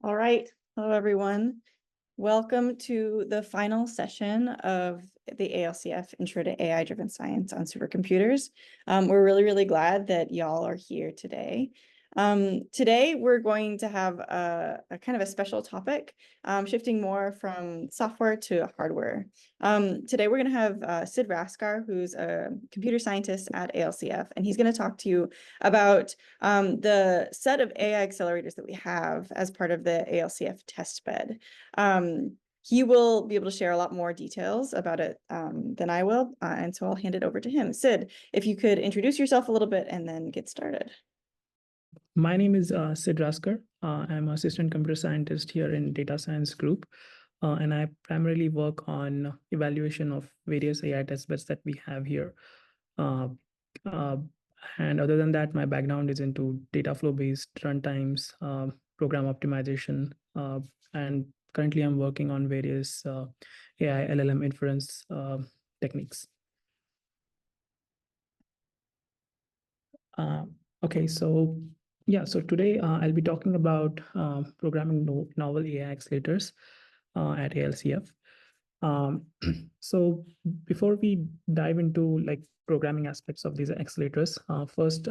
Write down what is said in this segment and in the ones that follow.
All right. Hello, everyone. Welcome to the final session of the ALCF Intro to AI-Driven Science on Supercomputers. We're really glad that y'all are here today. Today, we're going to have a kind of a special topic, shifting more from software to hardware. Today, we're going to have Sid Raskar, who's a computer scientist at ALCF, and he's going to talk to you about the set of AI accelerators that we have as part of the ALCF testbed. He will be able to share a lot more details about it than I will, and so I'll hand it over to him. Sid, if you could introduce yourself a little bit and then get started. My name is Sid Raskar. I'm an assistant computer scientist here in data science group, and I primarily work on evaluation of various AI testbeds that we have here. And other than that, my background is into data flow-based runtimes, program optimization, and currently I'm working on various AI LLM inference techniques. Okay, so today I'll be talking about programming novel AI accelerators at ALCF. So before we dive into like programming aspects of these accelerators, first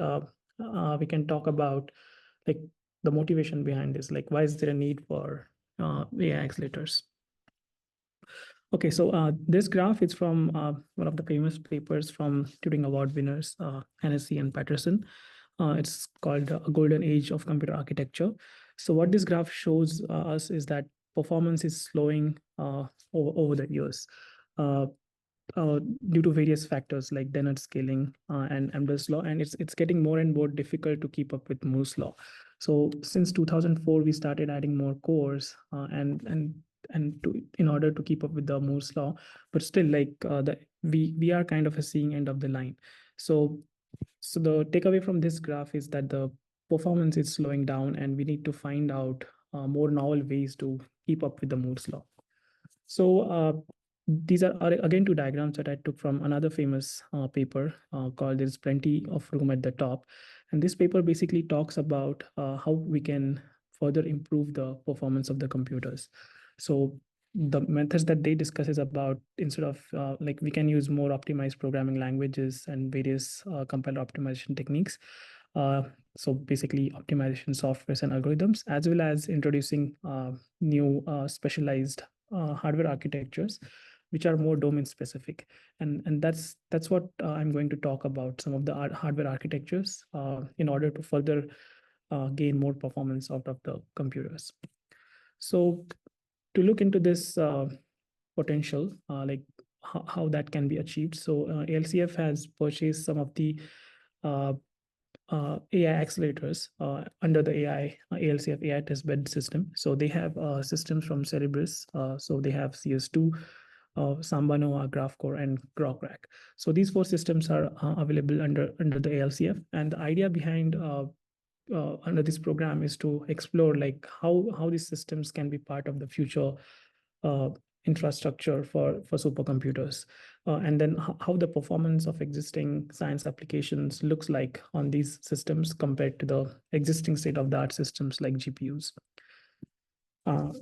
we can talk about like the motivation behind this. Like, why is there a need for AI accelerators? Okay, so this graph is from one of the famous papers from Turing Award winners, Hennessy and Patterson. It's called A Golden Age of Computer Architecture. So what this graph shows us is that performance is slowing over the years due to various factors like Dennett scaling and Amdahl's law, and it's getting more and more difficult to keep up with Moore's law. So since 2004, we started adding more cores in order to keep up with the Moore's law, but still like we are kind of seeing end of the line. So the takeaway from this graph is that the performance is slowing down, and we need to find out more novel ways to keep up with the Moore's law. So these are again two diagrams that I took from another famous paper called "There's Plenty of Room at the Top," and this paper basically talks about how we can further improve the performance of the computers. So the methods that they discuss is about, instead of like we can use more optimized programming languages and various compiler optimization techniques. So basically optimization softwares and algorithms, as well as introducing new specialized hardware architectures, which are more domain specific. And that's what I'm going to talk about, some of the hardware architectures in order to further gain more performance out of the computers. So to look into this potential, like how that can be achieved. So ALCF has purchased some of the AI accelerators under the ALCF AI Testbed system. So they have systems from Cerebras. So they have CS2, SambaNova, Graphcore, and Groq. So these four systems are available under the ALCF. And the idea behind under this program is to explore like how these systems can be part of the future infrastructure for supercomputers, and then how the performance of existing science applications looks like on these systems compared to the existing state-of-the-art systems like GPUs.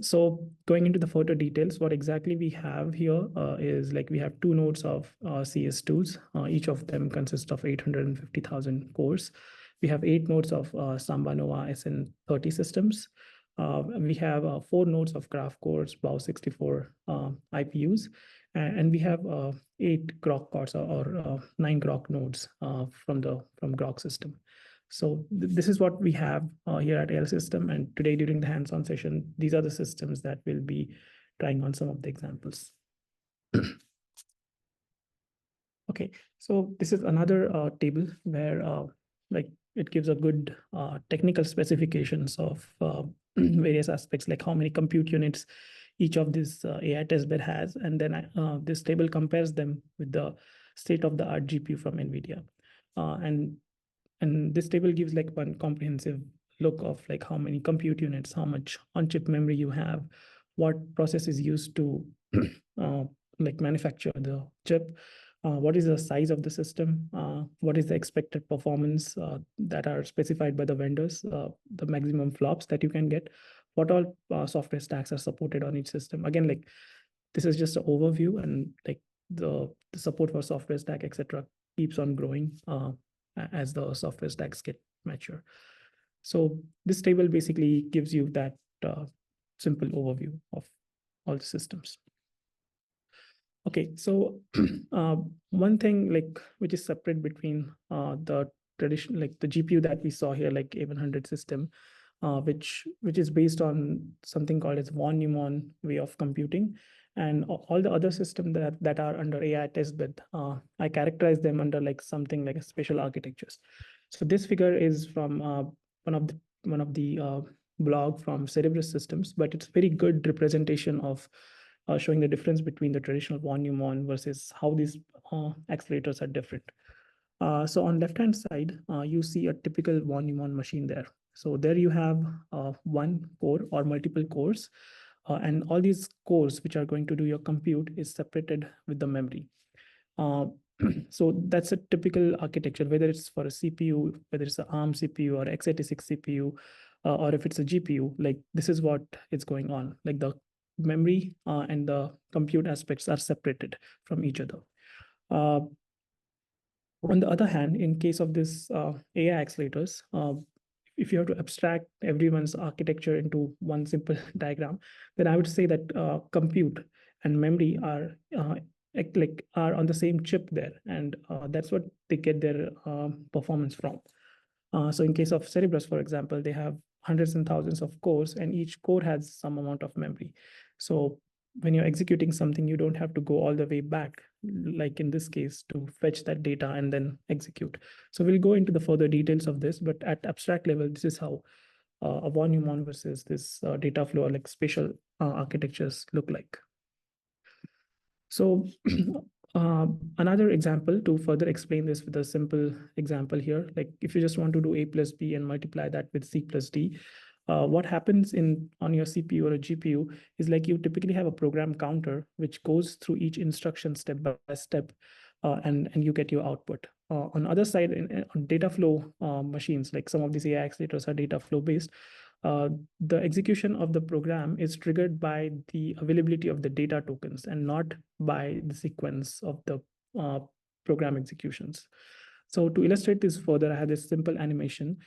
So going into the further details, what exactly we have here is like we have two nodes of CS2s. Each of them consists of 850,000 cores. We have 8 nodes of SambaNova SN30 systems. We have 4 nodes of Graphcore BAU64 IPUs, and we have 8 Groq cores or 9 Groq nodes from Groq system. So this is what we have here at AL System, and today during the hands-on session, these are the systems that we'll be trying on some of the examples. Okay, so this is another table where like it gives a good technical specifications of various aspects, like how many compute units each of this AI testbed has, and then this table compares them with the state-of-the-art GPU from NVIDIA, and this table gives like one comprehensive look of like how many compute units, how much on-chip memory you have, what process is used to like manufacture the chip, what is the size of the system, what is the expected performance that are specified by the vendors, the maximum flops that you can get, what all software stacks are supported on each system. Again, like this is just an overview, and like the support for software stack, etc., keeps on growing as the software stacks get mature. So this table basically gives you that simple overview of all the systems. Okay, so one thing like which is separate between the traditional, like the GPU that we saw here, like A100 system, which is based on something called as von Neumann way of computing, and all the other systems that are under AI testbed, I characterize them under like something like a special architectures. So this figure is from one of the blog from Cerebras systems, but it's very good representation of showing the difference between the traditional von Neumann versus how these accelerators are different. So on left-hand side, you see a typical von Neumann machine there. So there you have one core or multiple cores, and all these cores which are going to do your compute is separated with the memory. So that's a typical architecture, whether it's for a CPU, whether it's an ARM CPU or x86 CPU, or if it's a GPU, like this is what is going on. Like the memory and the compute aspects are separated from each other. On the other hand, in case of this AI accelerators, if you have to abstract everyone's architecture into one simple diagram, then I would say that compute and memory are on the same chip there, and that's what they get their performance from. So in case of Cerebras, for example, they have hundreds and thousands of cores, and each core has some amount of memory. So when you're executing something, you don't have to go all the way back, like in this case, to fetch that data and then execute. So we'll go into the further details of this, but at abstract level, this is how a von Neumann versus this Dataflow or like spatial architectures look like. So another example to further explain this with a simple example here, like if you just want to do A plus B and multiply that with C plus D, what happens on your CPU or a GPU is like you typically have a program counter which goes through each instruction step by step, and you get your output. On the other side, on Dataflow machines, like some of these AI accelerators are Dataflow based, the execution of the program is triggered by the availability of the data tokens and not by the sequence of the program executions. So to illustrate this further, I have this simple animation.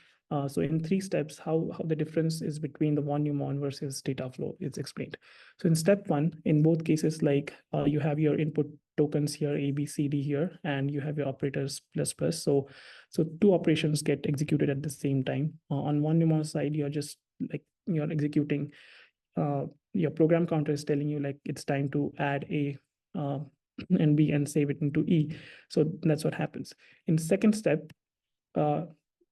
So in 3 steps, how the difference is between the von Neumann versus Dataflow is explained. So in step 1, in both cases, like you have your input tokens here, A, B, C, D here, and you have your operators plus plus. So 2 operations get executed at the same time. On von Neumann side, you're executing, your program counter is telling you like it's time to add A and B and save it into E. So that's what happens. In second step,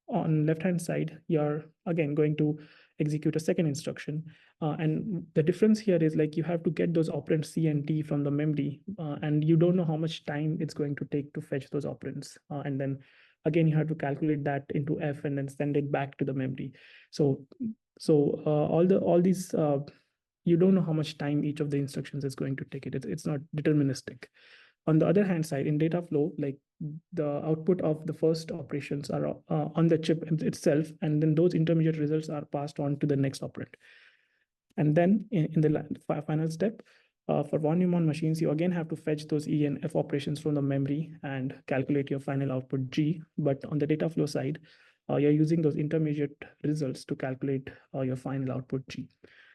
on left-hand side, you're again going to execute a second instruction. And the difference here is like you have to get those operands C and D from the memory, and you don't know how much time it's going to take to fetch those operands. And then again, you have to calculate that into F and then send it back to the memory. So all these, you don't know how much time each of the instructions is going to take it. It's not deterministic. On the other hand side, in Dataflow, like the output of the first operations are on the chip itself, and then those intermediate results are passed on to the next operand. And then in the final step, for von Neumann machines, you again have to fetch those E and F operations from the memory and calculate your final output G. But on the Dataflow side, you're using those intermediate results to calculate your final output G.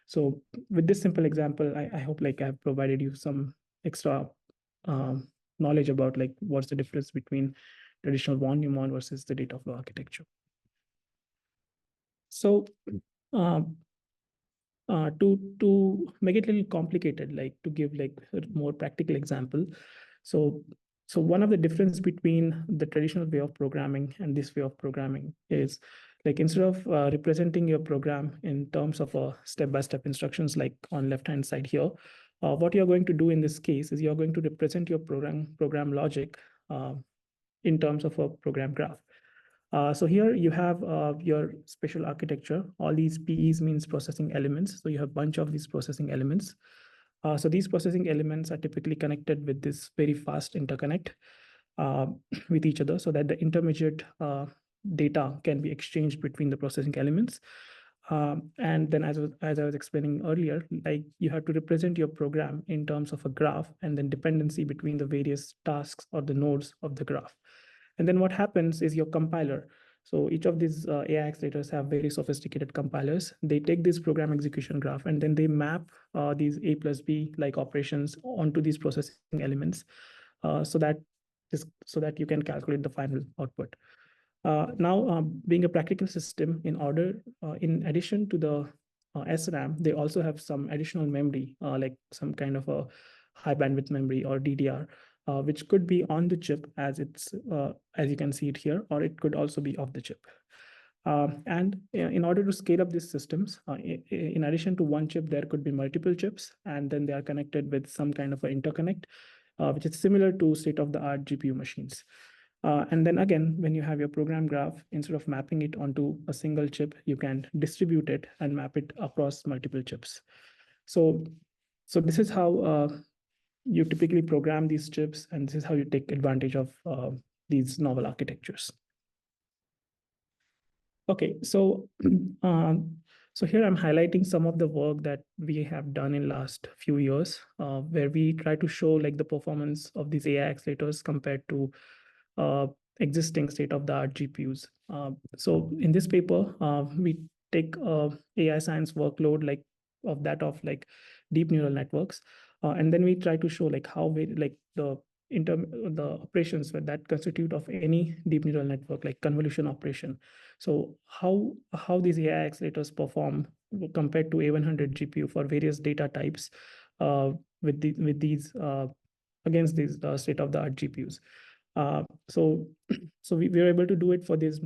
So with this simple example, I hope like I've provided you some extra knowledge about like what's the difference between traditional von Neumann versus the Dataflow architecture. So to make it a little complicated, like to give like a more practical example. So one of the difference between the traditional way of programming and this way of programming is like instead of representing your program in terms of a step-by-step instructions like on left-hand side here, what you're going to do in this case is you're going to represent your program logic in terms of a program graph. So here you have your spatial architecture. All these PEs means processing elements. So you have a bunch of these processing elements. So these processing elements are typically connected with this very fast interconnect with each other so that the intermediate data can be exchanged between the processing elements. And then as I was explaining earlier, like you have to represent your program in terms of a graph and then dependency between the various tasks or the nodes of the graph. And then what happens is your compiler. So each of these AI accelerators have very sophisticated compilers. They take this program execution graph and then they map these A plus B like operations onto these processing elements so that you can calculate the final output. Now, being a practical system, in addition to the SRAM, they also have some additional memory, like some kind of a high bandwidth memory or DDR, which could be on the chip as you can see it here, or it could also be off the chip. And in order to scale up these systems, in addition to one chip, there could be multiple chips, and then they are connected with some kind of an interconnect, which is similar to state-of-the-art GPU machines. And then again, when you have your program graph, instead of mapping it onto a single chip, you can distribute it and map it across multiple chips. So this is how you typically program these chips, and this is how you take advantage of these novel architectures. Okay, so here I'm highlighting some of the work that we have done in last few years, where we try to show like the performance of these AI accelerators compared to existing state-of-the-art GPUs. So in this paper, we take AI science workload like deep neural networks, and then we try to show like how the operations that constitute of any deep neural network, like convolution operation. So how these AI accelerators perform compared to A100 GPU for various data types with these against these state-of-the-art GPUs. So we were able to do it for these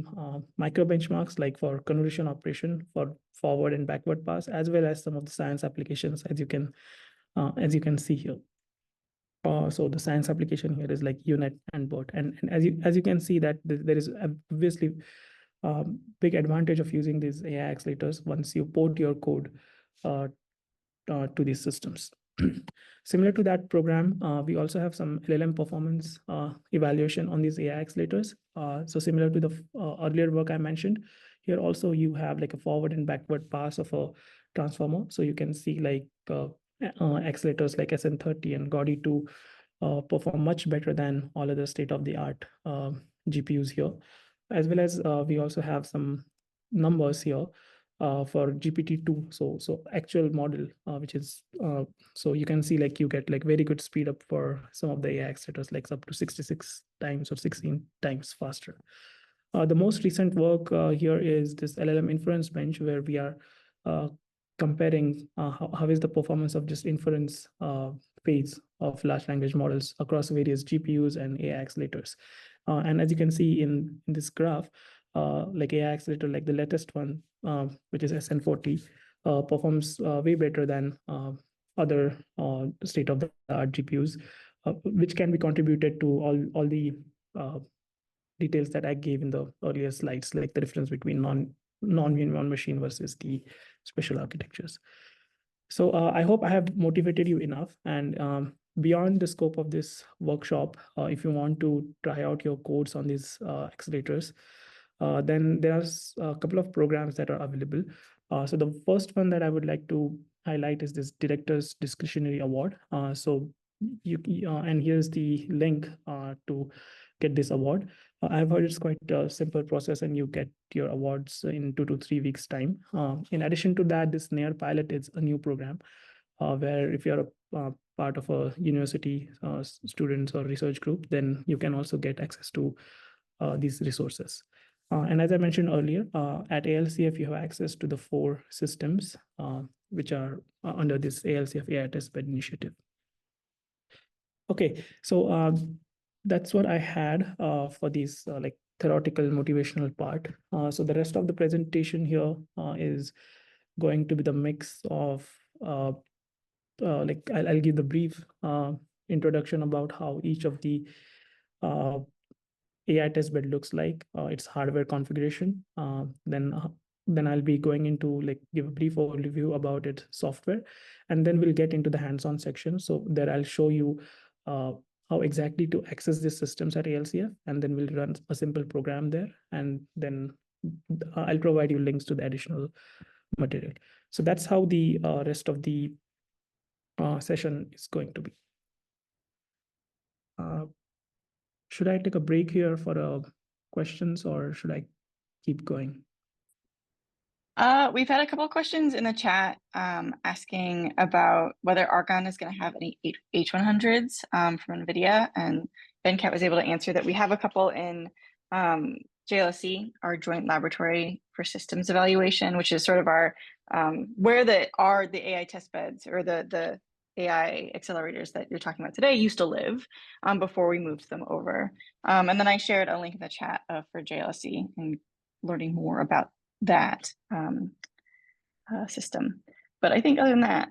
micro benchmarks, like for convolution operation, for forward and backward pass, as well as some of the science applications, as you can see here. So the science application here is like UNet and BERT, and as you can see that there is obviously big advantage of using these AI accelerators once you port your code to these systems. Similar to that program, we also have some LLM performance evaluation on these AI accelerators. So similar to the earlier work I mentioned, here also you have like a forward and backward pass of a transformer. So you can see like accelerators like SN30 and Gaudi2 perform much better than all other state-of-the-art GPUs here. As well as we also have some numbers here for GPT-2, so actual model, which is so you can see like you get like very good speed up for some of the AI accelerators, like up to 66 times or 16 times faster. The most recent work here is this LLM inference bench, where we are comparing how is the performance of just inference phase of large language models across various GPUs and AI accelerators. And as you can see in this graph, like AI accelerator, like the latest one, which is SN40, performs way better than other state-of-the-art GPUs, which can be contributed to all the details that I gave in the earlier slides, like the difference between non-Von machine versus the special architectures. So I hope I have motivated you enough. And beyond the scope of this workshop, if you want to try out your codes on these accelerators, then there's a couple of programs that are available. So the first one that I would like to highlight is this Director's Discretionary Award. And here's the link to get this award. I've heard it's quite a simple process, and you get your awards in 2 to 3 weeks time. In addition to that, this NAIR pilot is a new program where if you're a part of a university students or research group, then you can also get access to these resources. And as I mentioned earlier, at ALCF, you have access to the 4 systems which are under this ALCF AI Testbed initiative. Okay, so that's what I had for this like theoretical motivational part. So the rest of the presentation here is going to be the mix of like I'll give the brief introduction about how each of the AI testbed looks like, its hardware configuration. Then I'll be going into like give a brief overview about its software, and then we'll get into the hands-on section. So there I'll show you how exactly to access these systems at ALCF, and then we'll run a simple program there, and then I'll provide you links to the additional material. So that's how the rest of the session is going to be. Should I take a break here for questions, or should I keep going? We've had a couple of questions in the chat asking about whether Argonne is going to have any H100s from NVIDIA, and Venkat was able to answer that we have a couple in JLSC, our joint laboratory for systems evaluation, which is sort of our where the AI testbeds or the AI accelerators that you're talking about today used to live before we moved them over. And then I shared a link in the chat for JLSC and learning more about that system. But I think other than that,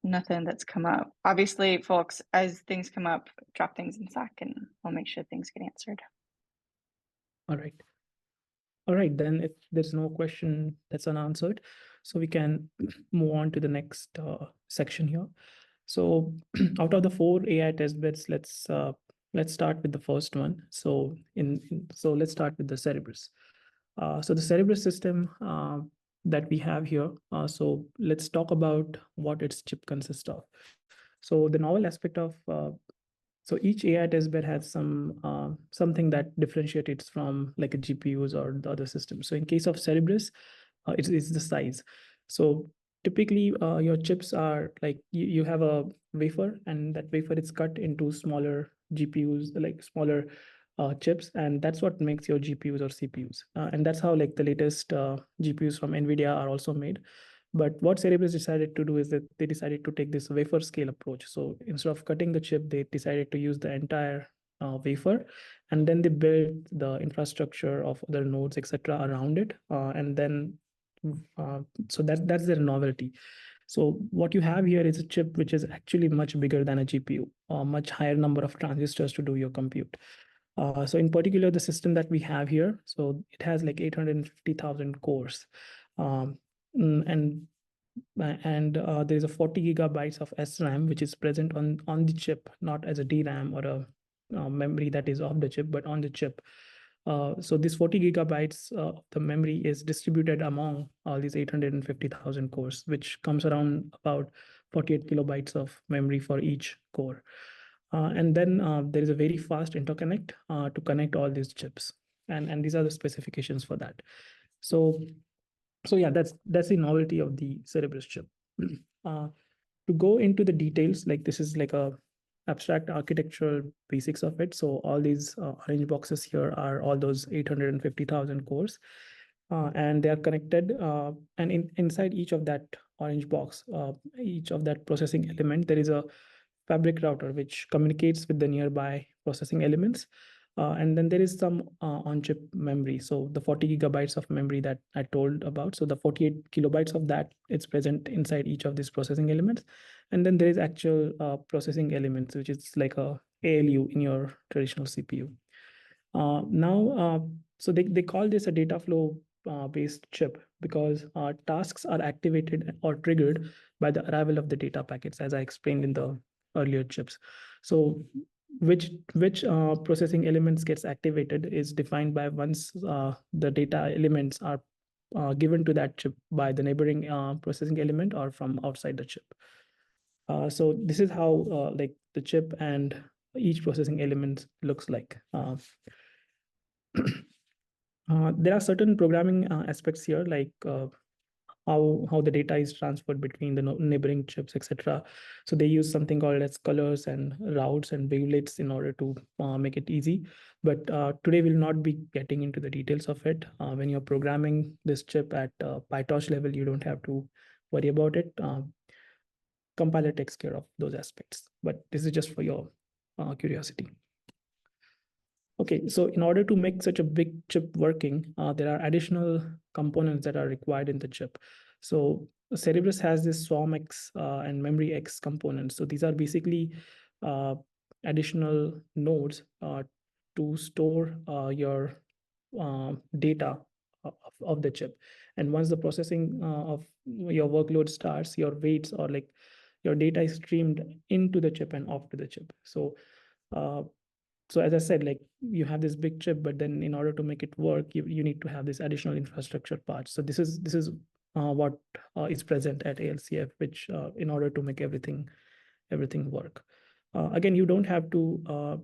nothing that's come up. Obviously, folks, as things come up, drop things in Slack and I'll make sure things get answered. All right. All right, then if there's no question that's unanswered, so we can move on to the next section here. So out of the 4 AI testbeds, let's start with the first one. So let's start with the Cerebras. So the Cerebras system that we have here. So let's talk about what its chip consists of. So the novel aspect of so each AI testbed has something that differentiates from like a GPUs or the other systems. So in case of Cerebras, it's the size. So typically your chips are like you have a wafer, and that wafer is cut into smaller GPUs, like smaller chips, and that's what makes your GPUs or CPUs. And that's how like the latest GPUs from NVIDIA are also made. But what Cerebras decided to do is that they decided to take this wafer scale approach. So instead of cutting the chip, they decided to use the entire wafer, and then they built the infrastructure of other nodes, etc., around it. And then, so that's their novelty. So what you have here is a chip which is actually much bigger than a GPU, a much higher number of transistors to do your compute. So in particular, the system that we have here, so it has like 850,000 cores. And there's a 40 gigabytes of SRAM, which is present on the chip, not as a DRAM or a memory that is off the chip, but on the chip. So this 40 gigabytes of the memory is distributed among all these 850,000 cores, which comes around about 48 kilobytes of memory for each core. And then there is a very fast interconnect to connect all these chips. And these are the specifications for that. So yeah, that's the novelty of the Cerebras chip. To go into the details, like this is like a abstract architectural basics of it. So all these orange boxes here are all those 850,000 cores. And they are connected. And inside each of that orange box, each of that processing element, there is a fabric router which communicates with the nearby processing elements. And then there is some on-chip memory. So the 40 gigabytes of memory that I told about. So the 48 kilobytes of that, it's present inside each of these processing elements. And then there is actual processing elements, which is like a ALU in your traditional CPU. So they call this a data flow based chip because tasks are activated or triggered by the arrival of the data packets, as I explained in the earlier chips. So which processing elements gets activated is defined by once the data elements are given to that chip by the neighboring processing element or from outside the chip. So this is how like the chip and each processing element looks like. There are certain programming aspects here, like how the data is transferred between the neighboring chips, etc. So they use something called as colors and routes and wavelets in order to make it easy. But today we'll not be getting into the details of it. When you're programming this chip at PyTorch level, you don't have to worry about it. Compiler takes care of those aspects, but this is just for your curiosity. Okay, so in order to make such a big chip working, there are additional components that are required in the chip. So Cerebras has this SWARM-X and Memory-X components. So these are basically additional nodes to store your data of the chip. And once the processing of your workload starts, your weights or like your data is streamed into the chip and off to the chip. So so as I said, like you have this big chip, but then in order to make it work, you need to have this additional infrastructure part. So this is what is present at ALCF, which in order to make everything work. Again, you don't have to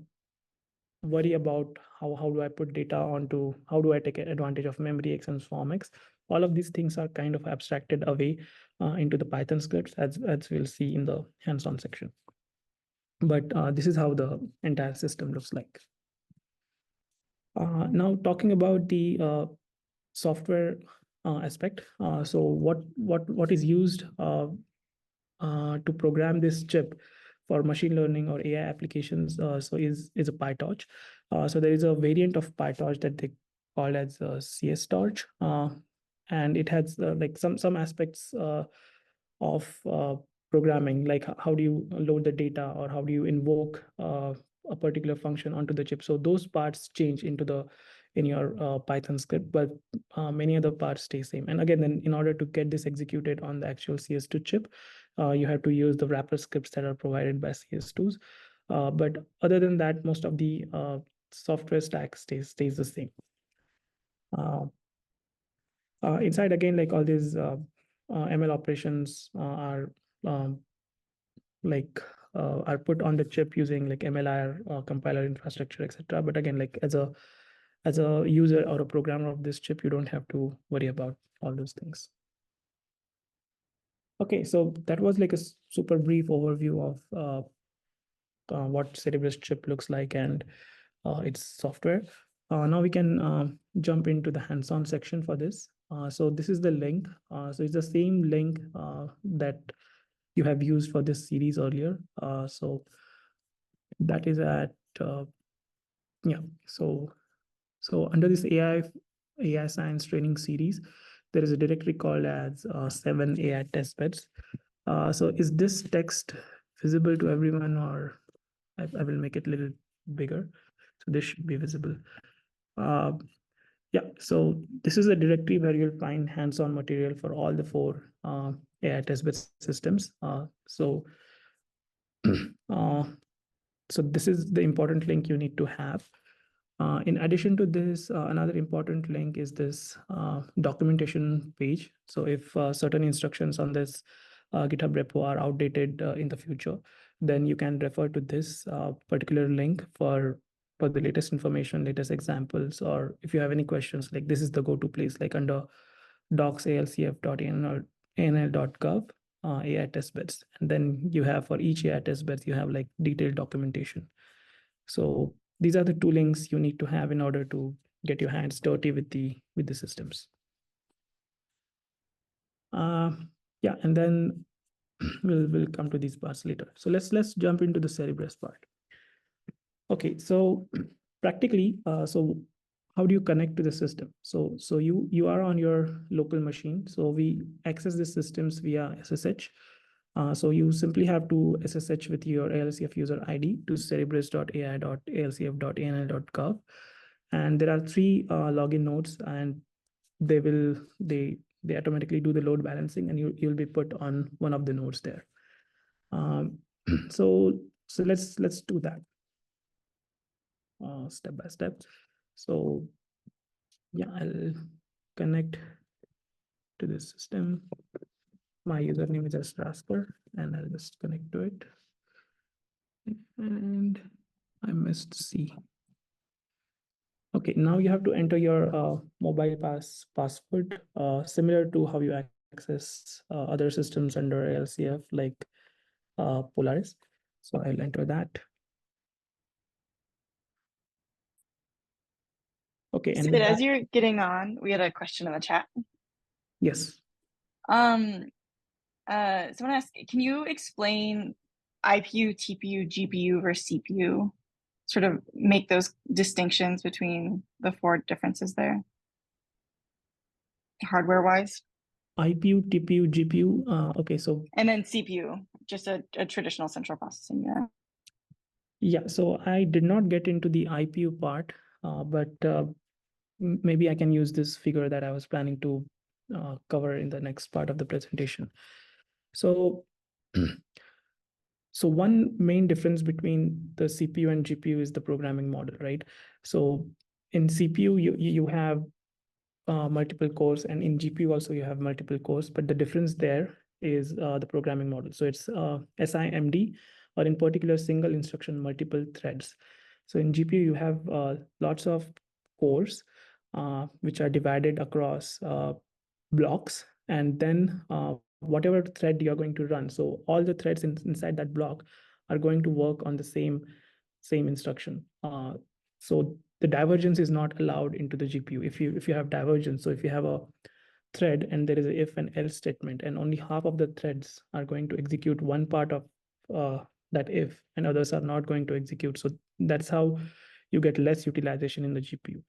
worry about how do I put data onto, how do I take advantage of memory X and swarm X. All of these things are kind of abstracted away into the Python scripts, as we'll see in the hands-on section. But this is how the entire system looks like. Now talking about the software aspect. So what is used to program this chip for machine learning or AI applications so is a PyTorch. So there is a variant of PyTorch that they call as CS Torch, and it has like some aspects of programming, like how do you load the data or how do you invoke a particular function onto the chip. So those parts change in your Python script, but many other parts stay same. And again, then in order to get this executed on the actual CS2 chip, you have to use the wrapper scripts that are provided by CS2s. But other than that, most of the software stack stays the same. Inside, again, like all these ML operations are are put on the chip using like MLR compiler infrastructure, etc. But again, like as a user or a programmer of this chip, you don't have to worry about all those things. Okay, so that was like a super brief overview of what Cerebras chip looks like and its software. Now we can jump into the hands-on section for this. So this is the link. So it's the same link that you have used for this series earlier. So that is at yeah. So under this AI science training series, there is a directory called as 7 AI Testbeds. So is this text visible to everyone, or I will make it a little bigger. So this should be visible. Yeah, so this is a directory where you'll find hands-on material for all the 4 AI testbed systems. So this is the important link you need to have. In addition to this, another important link is this documentation page. So if certain instructions on this GitHub repo are outdated in the future, then you can refer to this particular link for the latest information, latest examples, or if you have any questions, like this is the go-to place, like under docs.alcf.anl.gov AI testbeds. And then you have for each AI testbed, you have like detailed documentation. So these are the 2 links you need to have in order to get your hands dirty with the systems. Yeah, and then we'll come to these parts later. So let's jump into the Cerebras part. Okay, so practically, so how do you connect to the system? So you are on your local machine. So we access the systems via SSH. So you simply have to SSH with your ALCF user ID to cerebras.ai.alcf.anl.gov. And there are 3 login nodes, and they automatically do the load balancing, and you'll be put on one of the nodes there. So let's do that step by step. So yeah, I'll connect to this system. My username is just Raskar, and I'll just connect to it. And I missed C. Okay, now you have to enter your mobile password, similar to how you access other systems under ALCF, like Polaris. So I'll enter that. Okay, and Sid, as you're getting on, we had a question in the chat. Yes. Someone asked, can you explain IPU, TPU, GPU versus CPU? Sort of make those distinctions between the 4 differences there, hardware-wise. IPU, TPU, GPU. Okay, so and then CPU, just a traditional central processing unit. Yeah, so I did not get into the IPU part, but maybe I can use this figure that I was planning to cover in the next part of the presentation. So, so one main difference between the CPU and GPU is the programming model, right? So in CPU, you have multiple cores, and in GPU also you have multiple cores, but the difference there is the programming model. So it's SIMD, or in particular single instruction multiple threads. So in GPU you have lots of cores which are divided across blocks, and then whatever thread you're going to run, so all the threads inside that block are going to work on the same instruction. So the divergence is not allowed into the GPU. If you have divergence, so if you have a thread and there is a if and else statement, and only half of the threads are going to execute one part of that if, and others are not going to execute. So that's how you get less utilization in the GPU.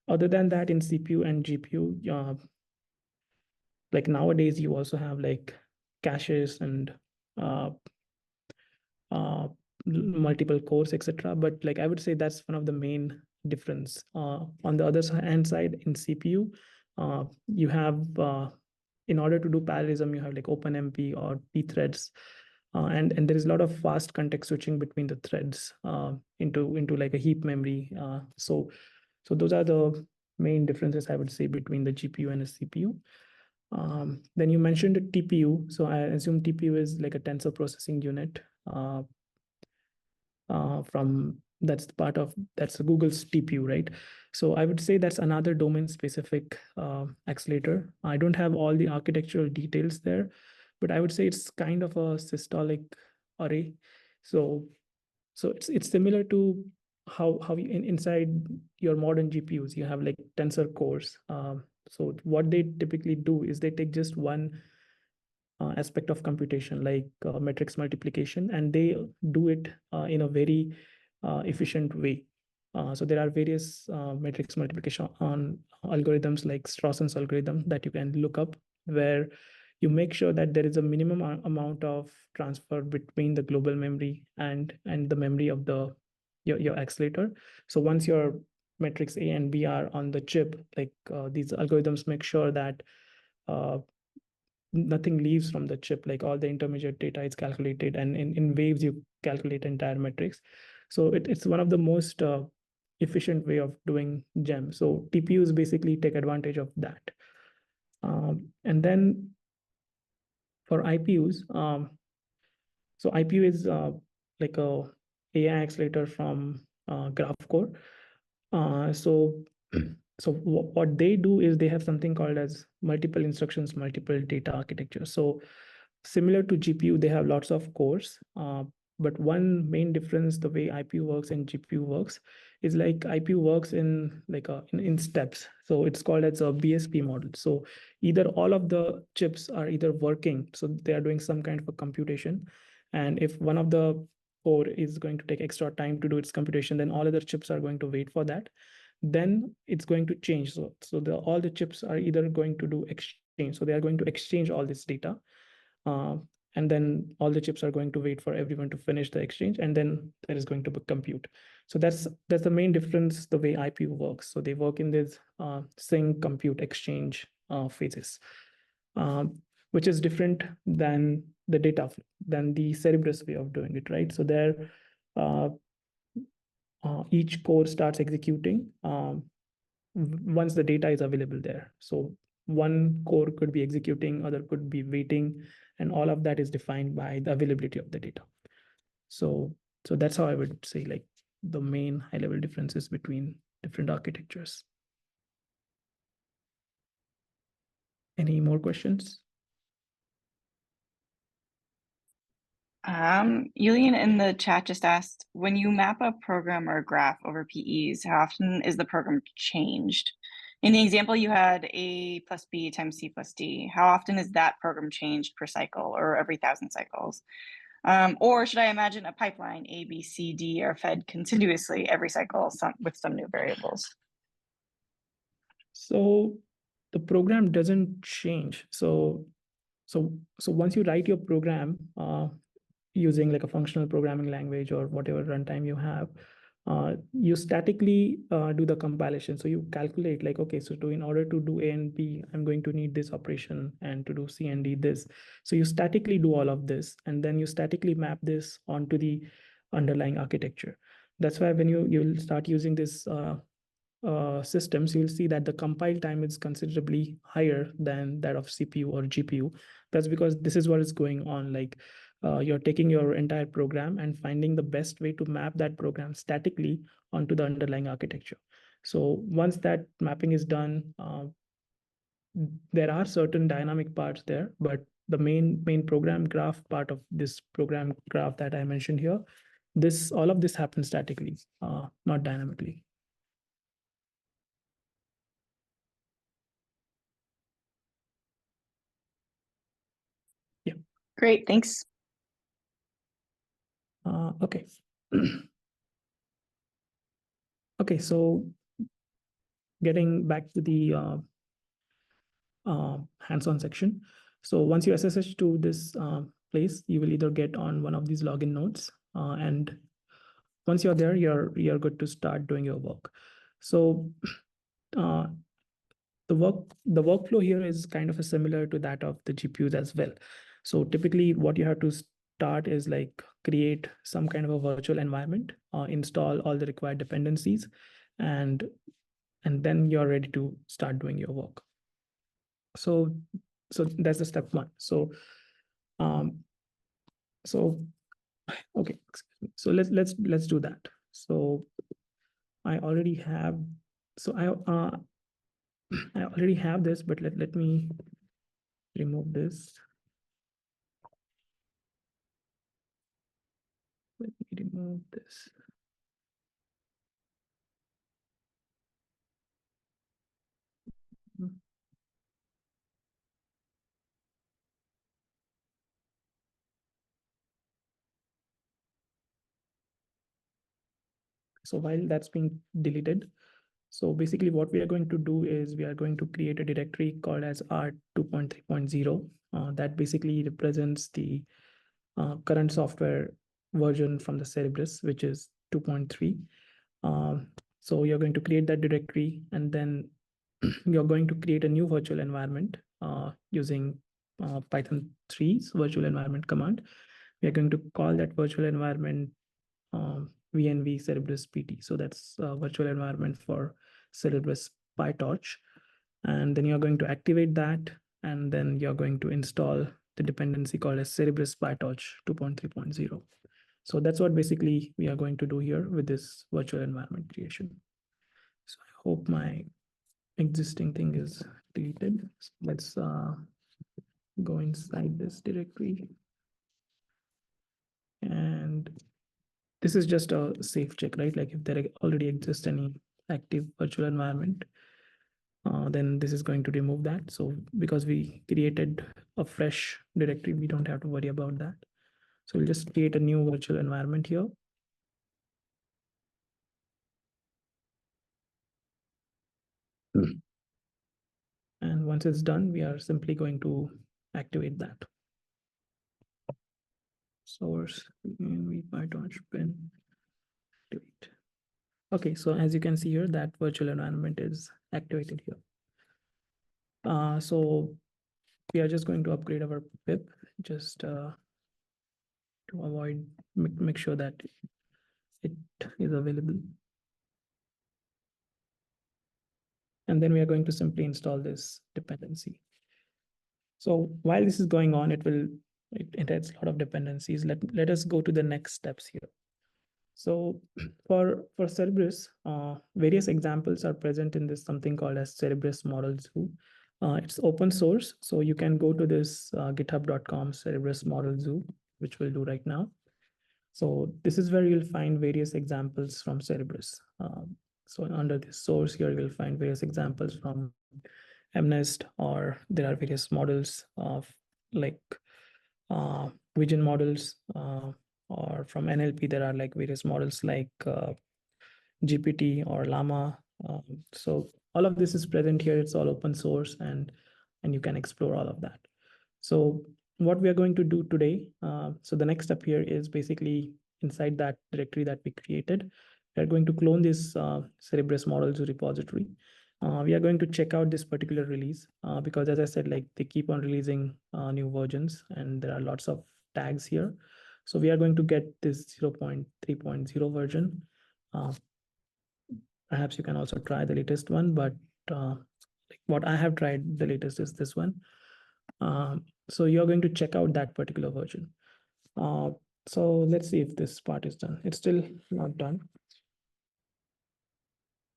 Other than that, in CPU and GPU, like nowadays you also have like caches and multiple cores, etc. But like I would say that's one of the main difference. On the other hand side, in CPU, you have in order to do parallelism, you have like OpenMP or pthreads, and there is a lot of fast context switching between the threads into like a heap memory. So those are the main differences I would say between the GPU and a CPU. Then you mentioned a TPU. So I assume TPU is like a tensor processing unit. That's Google's TPU, right? So I would say that's another domain specific accelerator. I don't have all the architectural details there, but I would say it's kind of a systolic array. So it's similar to how inside your modern GPUs you have like tensor cores. So what they typically do is they take just one aspect of computation, like matrix multiplication, and they do it in a very efficient way. So there are various matrix multiplication on algorithms like Strawson's algorithm that you can look up, where you make sure that there is a minimum amount of transfer between the global memory and the memory of your accelerator. So once your matrix A and B are on the chip, like these algorithms make sure that nothing leaves from the chip, like all the intermediate data is calculated, and in waves you calculate entire matrix. So it's one of the most efficient way of doing GEM. So TPUs basically take advantage of that. And then for IPUs, so IPU is like a AI accelerator from Graphcore. So what they do is they have something called as multiple instructions, multiple data architecture. So similar to GPU, they have lots of cores, but one main difference the way IPU works and GPU works is like IPU works in like in steps. So it's called as a BSP model. So either all of the chips are either working, so they are doing some kind of a computation, and if one of the core is going to take extra time to do its computation, then all other chips are going to wait for that. Then it's going to change. So all the chips are either going to do exchange. So they are going to exchange all this data. And then all the chips are going to wait for everyone to finish the exchange, and then there is going to be compute. So that's the main difference, the way IPU works. So they work in this sync, compute, exchange phases, which is different than the Dataflow, than the Cerebras way of doing it, right? So there, each core starts executing once the data is available there. So one core could be executing, other could be waiting, and all of that is defined by the availability of the data. So that's how I would say like the main high-level differences between different architectures. Any more questions? Yulian in the chat just asked, when you map a program or a graph over PEs, how often is the program changed? In the example, you had A plus B times C plus D. How often is that program changed per cycle or every 1,000 cycles? Or should I imagine a pipeline, A, B, C, D are fed continuously every cycle with some new variables? So the program doesn't change. So once you write your program using like a functional programming language or whatever runtime you have, you statically do the compilation. So you calculate like, okay, so in order to do A and B, I'm going to need this operation, and to do C and D this. So you statically do all of this, and then you statically map this onto the underlying architecture. That's why when you'll start using this systems, you'll see that the compile time is considerably higher than that of CPU or GPU. That's because this is what is going on. Like you're taking your entire program and finding the best way to map that program statically onto the underlying architecture. So once that mapping is done, there are certain dynamic parts there, but the main program graph part of this program graph that I mentioned here, all of this happens statically, not dynamically. Yeah. Great, thanks. Okay. Okay, so getting back to the hands-on section. So once you SSH to this place, you will either get on one of these login nodes, and once you're there, you're good to start doing your work. So the workflow here is kind of similar to that of the GPUs as well. So typically what you have to start is like create some kind of a virtual environment, install all the required dependencies, and then you're ready to start doing your work. So that's the step one. So okay, so let's do that. So I already have, so I already have this, but let me remove this. Let me remove this. So while that's being deleted, so basically what we are going to do is we are going to create a directory called as R 2.3.0 that basically represents the current software version from the Cerebras, which is 2.3. So you're going to create that directory, and then you're going to create a new virtual environment using Python 3's virtual environment command. We are going to call that virtual environment VNV Cerebras PT. So that's a virtual environment for Cerebras PyTorch. And then you're going to activate that, and then you're going to install the dependency called as Cerebras PyTorch 2.3.0. So that's what basically we are going to do here with this virtual environment creation. So I hope my existing thing is deleted. So let's go inside this directory. And this is just a safe check, right? Like if there already exists any active virtual environment, then this is going to remove that. So because we created a fresh directory, we don't have to worry about that. So we'll just create a new virtual environment here. And once it's done, we are simply going to activate that. Source, we PyTorch bin, activate. Okay, so as you can see here, that virtual environment is activated here. So we are just going to upgrade our pip just to avoid, make sure that it is available. And then we are going to simply install this dependency. So while this is going on, it has a lot of dependencies. Let us go to the next steps here. So for Cerebras, various examples are present in this something called as Cerebras Model Zoo. It's open source, so you can go to this github.com Cerebras Model Zoo, which we'll do right now. So this is where you'll find various examples from Cerebras. So under this source here, you'll find various examples from MNIST, or there are various models of like vision models, or from NLP, there are like various models like GPT or Llama. So all of this is present here. It's all open source, and you can explore all of that. So what we are going to do today, so the next step here is basically inside that directory that we created, we are going to clone this Cerebras models repository. We are going to check out this particular release because, as I said, like they keep on releasing new versions, and there are lots of tags here. So we are going to get this 0.3.0 version. perhaps you can also try the latest one, but like what I have tried, the latest is this one. So you're going to check out that particular version. So let's see if this part is done. It's still not done.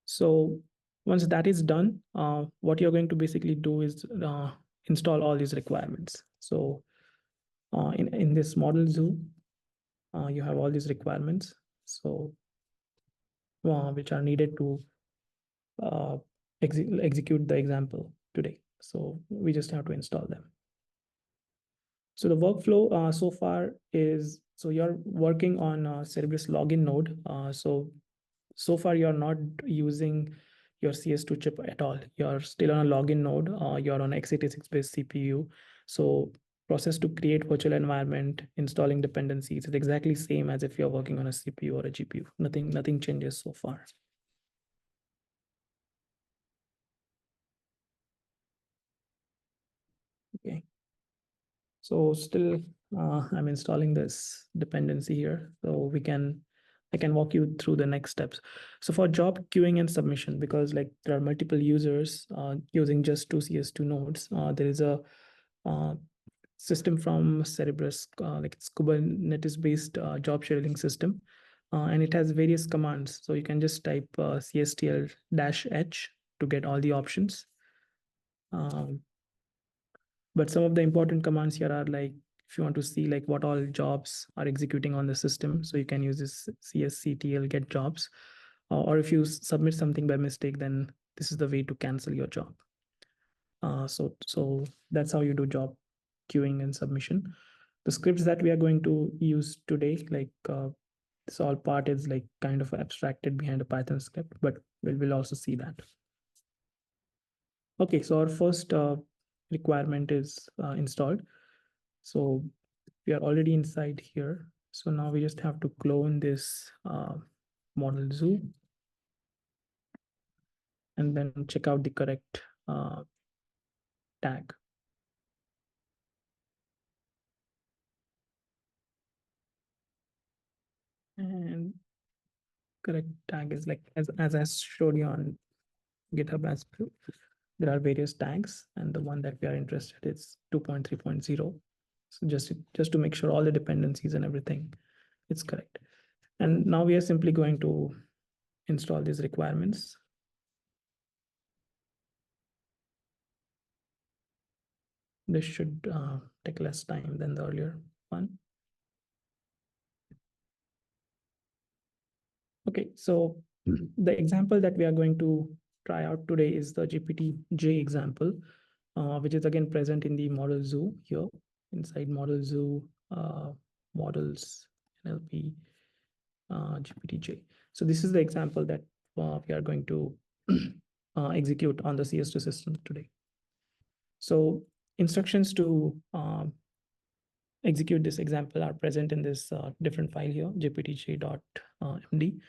So once that is done, what you're going to basically do is install all these requirements. So in this model zoo, you have all these requirements. So which are needed to execute the example today. So we just have to install them. So the workflow so far is, so you're working on Cerebras login node. So far you're not using your CS2 chip at all. You're still on a login node. You're on x86-based CPU. So process to create virtual environment, installing dependencies, it's exactly same as if you're working on a CPU or a GPU. Nothing changes so far. Okay. So still, I'm installing this dependency here. So I can walk you through the next steps. So for job queuing and submission, because like there are multiple users using just two CS2 nodes, there is a system from Cerebras, like it's Kubernetes-based job scheduling system, and it has various commands. So you can just type CSTL-H to get all the options. But some of the important commands here are like, if you want to see like what all jobs are executing on the system, so you can use this csctl get jobs, or if you submit something by mistake, then this is the way to cancel your job. So that's how you do job queuing and submission. The scripts that we are going to use today, like this all part is like kind of abstracted behind a Python script, but we'll also see that. Okay, so our first requirement is installed. So we are already inside here. So now we just have to clone this model zoo and then check out the correct tag. And correct tag is like, as I showed you on GitHub as well, there are various tags, and the one that we are interested in is 2.3.0. So just to make sure all the dependencies and everything is correct. And now we are simply going to install these requirements. This should take less time than the earlier one. Okay, so the example that we are going to try out today is the GPT-J example, which is again present in the model zoo here. Inside model zoo, models, NLP, GPT-J. So this is the example that we are going to execute on the CS2 system today. So instructions to execute this example are present in this different file here, gptj.md.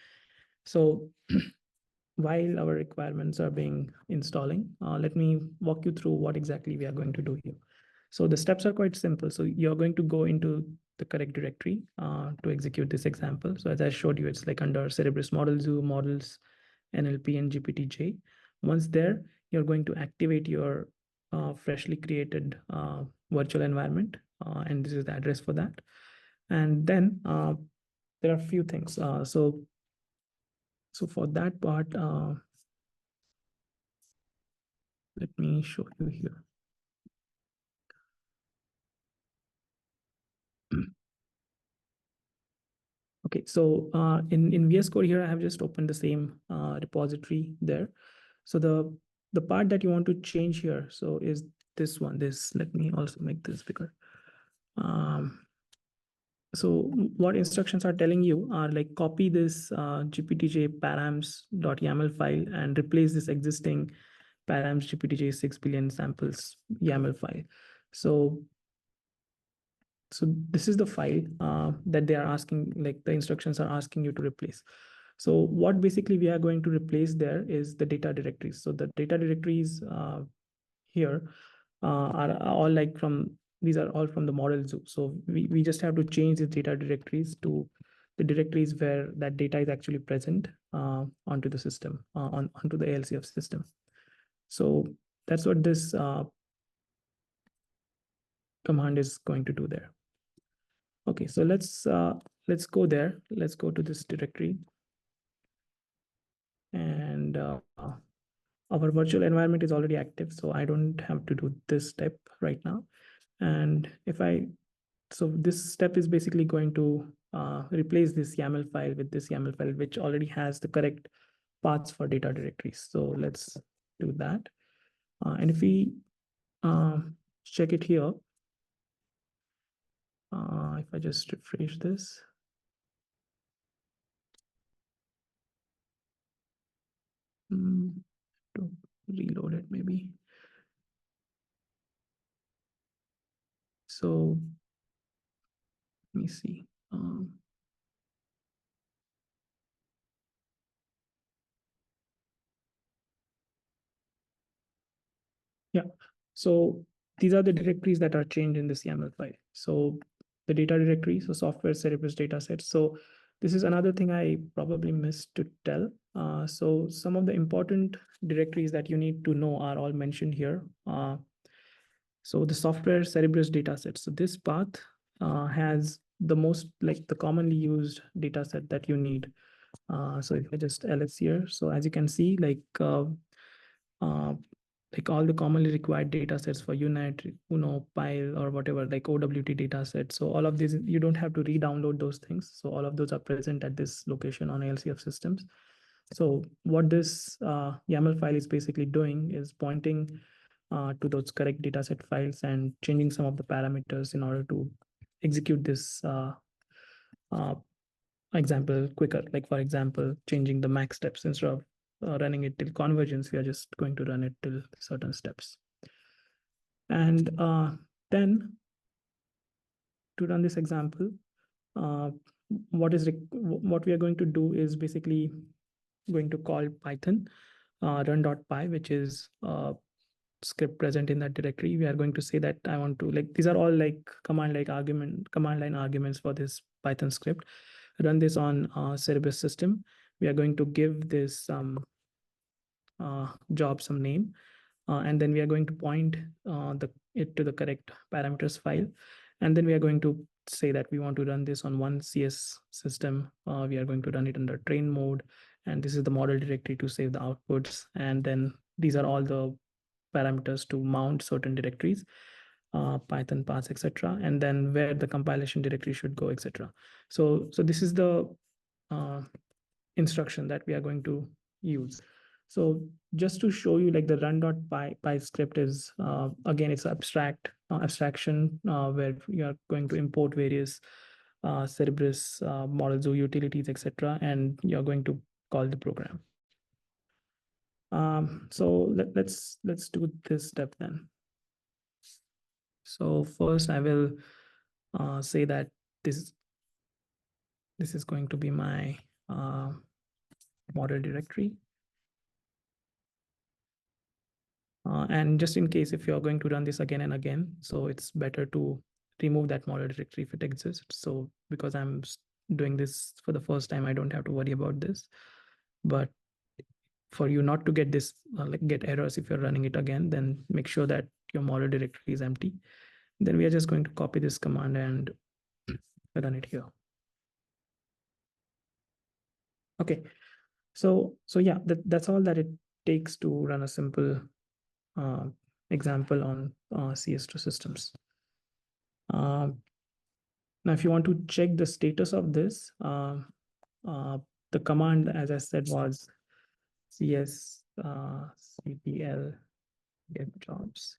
So while our requirements are being installing, let me walk you through what exactly we are going to do here. So the steps are quite simple. So you're going to go into the correct directory to execute this example. So as I showed you, it's like under Cerebras model zoo, models, NLP, and GPT-J. Once there, you're going to activate your freshly created virtual environment. And this is the address for that. And then there are a few things. So for that part, let me show you here. Okay, so in VS Code here, I have just opened the same repository there. So the part that you want to change here, so is this one. Let me also make this bigger. So what instructions are telling you are like copy this gptj params.yaml file and replace this existing params gptj 6 billion samples YAML file. So this is the file that they are asking, like the instructions are asking you to replace. So what basically we are going to replace there is the data directories. So the data directories here are all like these are all from the model zoo. So we just have to change the data directories to the directories where that data is actually present onto the system, onto the ALCF system. So that's what this command is going to do there. Okay, so let's go there. Let's go to this directory. And our virtual environment is already active, so I don't have to do this step right now. And so this step is basically going to replace this YAML file with this YAML file, which already has the correct paths for data directories. So let's do that. And if we check it here, if I just refresh this, to reload it maybe. So let me see. Yeah, so these are the directories that are changed in this YAML file. So the data directory, so software Cerebras datasets. So this is another thing I probably missed to tell. So some of the important directories that you need to know are all mentioned here. So the software Cerebras dataset. So this path has the most, like the commonly used dataset that you need. So if I just ls here, so as you can see, like all the commonly required data sets for UNet, UNO, Pile, or whatever, like OWT data sets. So all of these, you don't have to re-download those things. So all of those are present at this location on ALCF systems. So what this YAML file is basically doing is pointing to those correct dataset files and changing some of the parameters in order to execute this example quicker. Like for example, changing the max steps instead of running it till convergence, we are just going to run it till certain steps. And then to run this example, what we are going to do is basically going to call Python run.py, which is a script present in that directory. We are going to say that I want to, like, these are all like command line arguments for this Python script. Run this on Cerebras system. We are going to give this job some name, and then we are going to point it to the correct parameters file. And then we are going to say that we want to run this on one CS system. We are going to run it under train mode. And this is the model directory to save the outputs. And then these are all the parameters to mount certain directories, Python paths, etc. And then where the compilation directory should go, etc. So this is the instruction that we are going to use. So just to show you, like the run.py script is, again, it's abstraction where you are going to import various Cerebras models or utilities, etc. And you're going to call the program. So let's do this step then. So first I will say that this is going to be my model directory. And just in case if you're going to run this again and again, so it's better to remove that model directory if it exists. So because I'm doing this for the first time, I don't have to worry about this. But for you not to get this, get errors if you're running it again, then make sure that your model directory is empty. Then we are just going to copy this command and run it here. Okay, so yeah, that's all that it takes to run a simple example on CS2 systems. Now, if you want to check the status of this, the command, as I said, was cs cpl get jobs.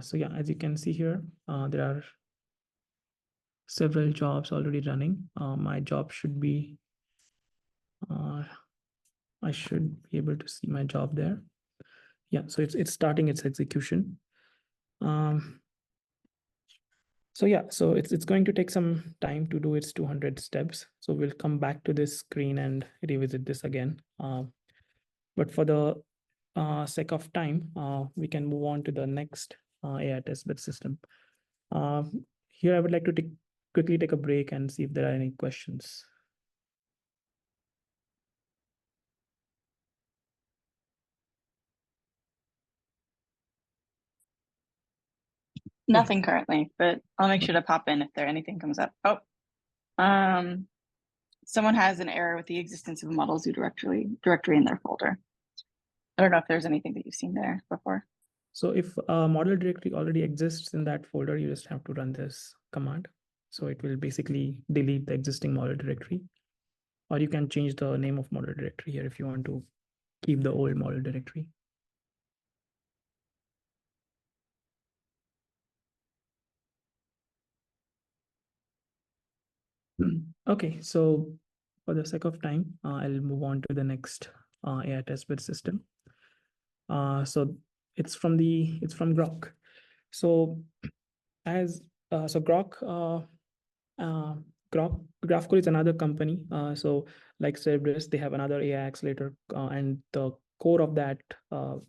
So yeah, as you can see here, there are several jobs already running. My job should be, I should be able to see my job there. Yeah, so it's starting its execution. So yeah, so it's going to take some time to do its 200 steps. So we'll come back to this screen and revisit this again. But for the sake of time, we can move on to the next AI testbed system. Here I would like to quickly take a break and see if there are any questions. Nothing currently, but I'll make sure to pop in if anything comes up. Oh, someone has an error with the existence of a model zoo directory in their folder. I don't know if there's anything that you've seen there before. So if a model directory already exists in that folder, you just have to run this command. So it will basically delete the existing model directory, or you can change the name of model directory here if you want to keep the old model directory. Okay, so for the sake of time, I'll move on to the next AI testbed system. So it's from Groq. So Groq, Graphcore is another company. So like Cerebras, they have another AI accelerator, and the core of that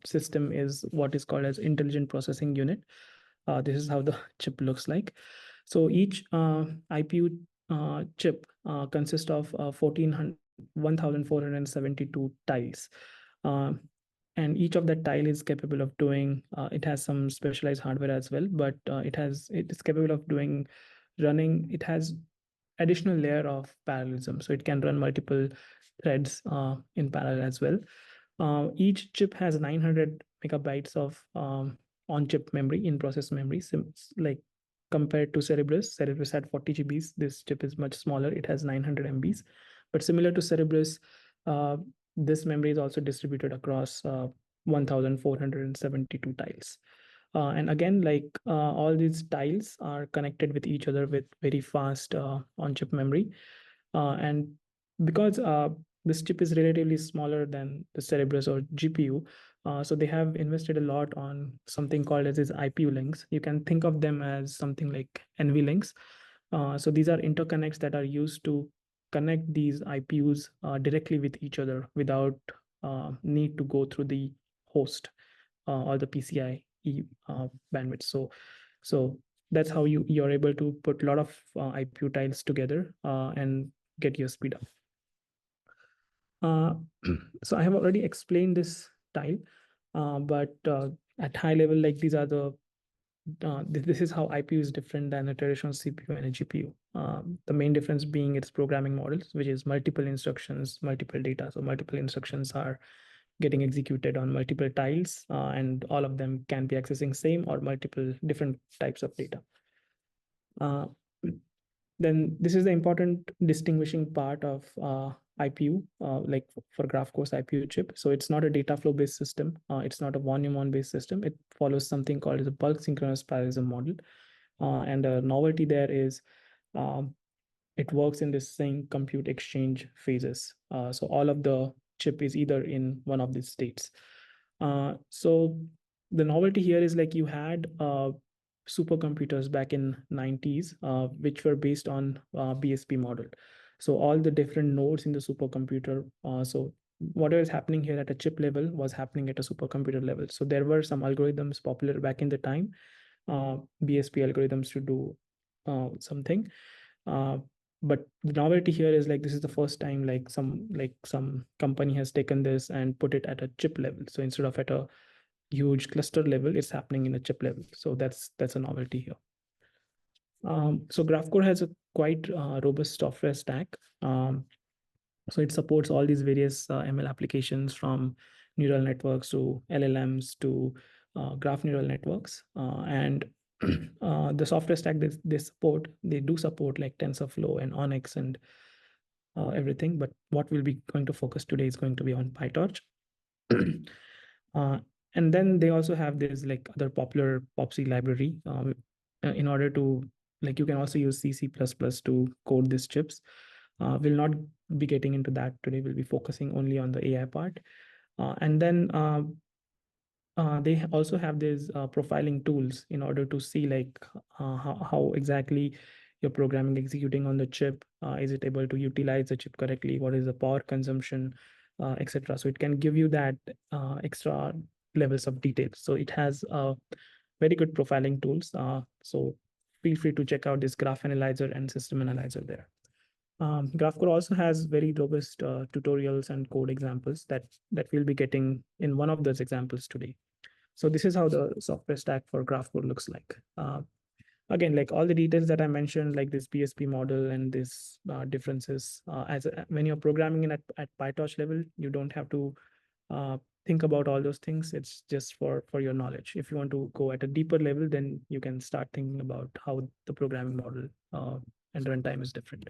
system is what is called as intelligent processing unit. This is how the chip looks like. So each IPU chip consists of 1,472 tiles. And each of that tile is capable of doing, it has some specialized hardware as well, but it is capable of running, it has additional layer of parallelism. So it can run multiple threads in parallel as well. Each chip has 900 megabytes of on-chip memory, in-process memory, like compared to Cerebras. Cerebras had 40 GBs. This chip is much smaller. It has 900 MBs. But similar to Cerebras, this memory is also distributed across 1,472 tiles. And again, like all these tiles are connected with each other with very fast on-chip memory. And because this chip is relatively smaller than the Cerebras or GPU, so they have invested a lot on something called as IPU links. You can think of them as something like NV links. So these are interconnects that are used to connect these IPUs directly with each other without need to go through the host or the PCIe bandwidth. So that's how you're able to put a lot of IPU tiles together and get your speed up. So I have already explained this tile, but at high level, like these are this is how IPU is different than a traditional CPU and a GPU. The main difference being its programming models, which is multiple instructions, multiple data. So multiple instructions are getting executed on multiple tiles, and all of them can be accessing same or multiple different types of data. Then this is the important distinguishing part of IPU, like for Graphcore's IPU chip. So it's not a data flow based system. It's not a volume-on based system. It follows something called as a bulk synchronous parallelism model. And the novelty there is it works in the same compute exchange phases. So all of the chip is either in one of these states. So the novelty here is like you had supercomputers back in 90s, which were based on BSP model. So all the different nodes in the supercomputer, so whatever is happening here at a chip level was happening at a supercomputer level. So there were some algorithms popular back in the time, BSP algorithms to do something. But the novelty here is like this is the first time like some company has taken this and put it at a chip level. So instead of at a huge cluster level, it's happening in a chip level. So that's a novelty here. So Graphcore has a quite robust software stack. So it supports all these various ML applications, from neural networks to LLMs to graph neural networks. And the software stack they do support like TensorFlow and Onyx and everything. But what we'll be going to focus today is going to be on PyTorch. And then they also have this like other popular POPC library in order to, like, you can also use C++ to code these chips. We'll not be getting into that today. We'll be focusing only on the AI part. And then they also have these profiling tools in order to see like how exactly your programming executing on the chip. Is it able to utilize the chip correctly? What is the power consumption, etc. So it can give you that extra levels of detail. So it has very good profiling tools. So feel free to check out this graph analyzer and system analyzer there. Graphcore also has very robust tutorials and code examples that we'll be getting in one of those examples today. So this is how the software stack for Graphcore looks like. Again, like all the details that I mentioned, like this PSP model and this differences, when you're programming at PyTorch level, you don't have to think about all those things. It's just for your knowledge. If you want to go at a deeper level, then you can start thinking about how the programming model and runtime is different.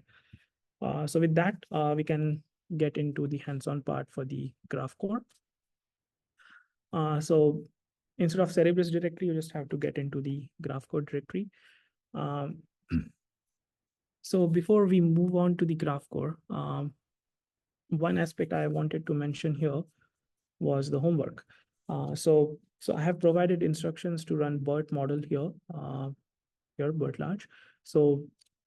So with that, we can get into the hands-on part for the Graphcore. So instead of Cerebras directly, you just have to get into the Graphcore directory. So before we move on to the Graphcore, one aspect I wanted to mention here was the homework. So I have provided instructions to run BERT model here, BERT large. So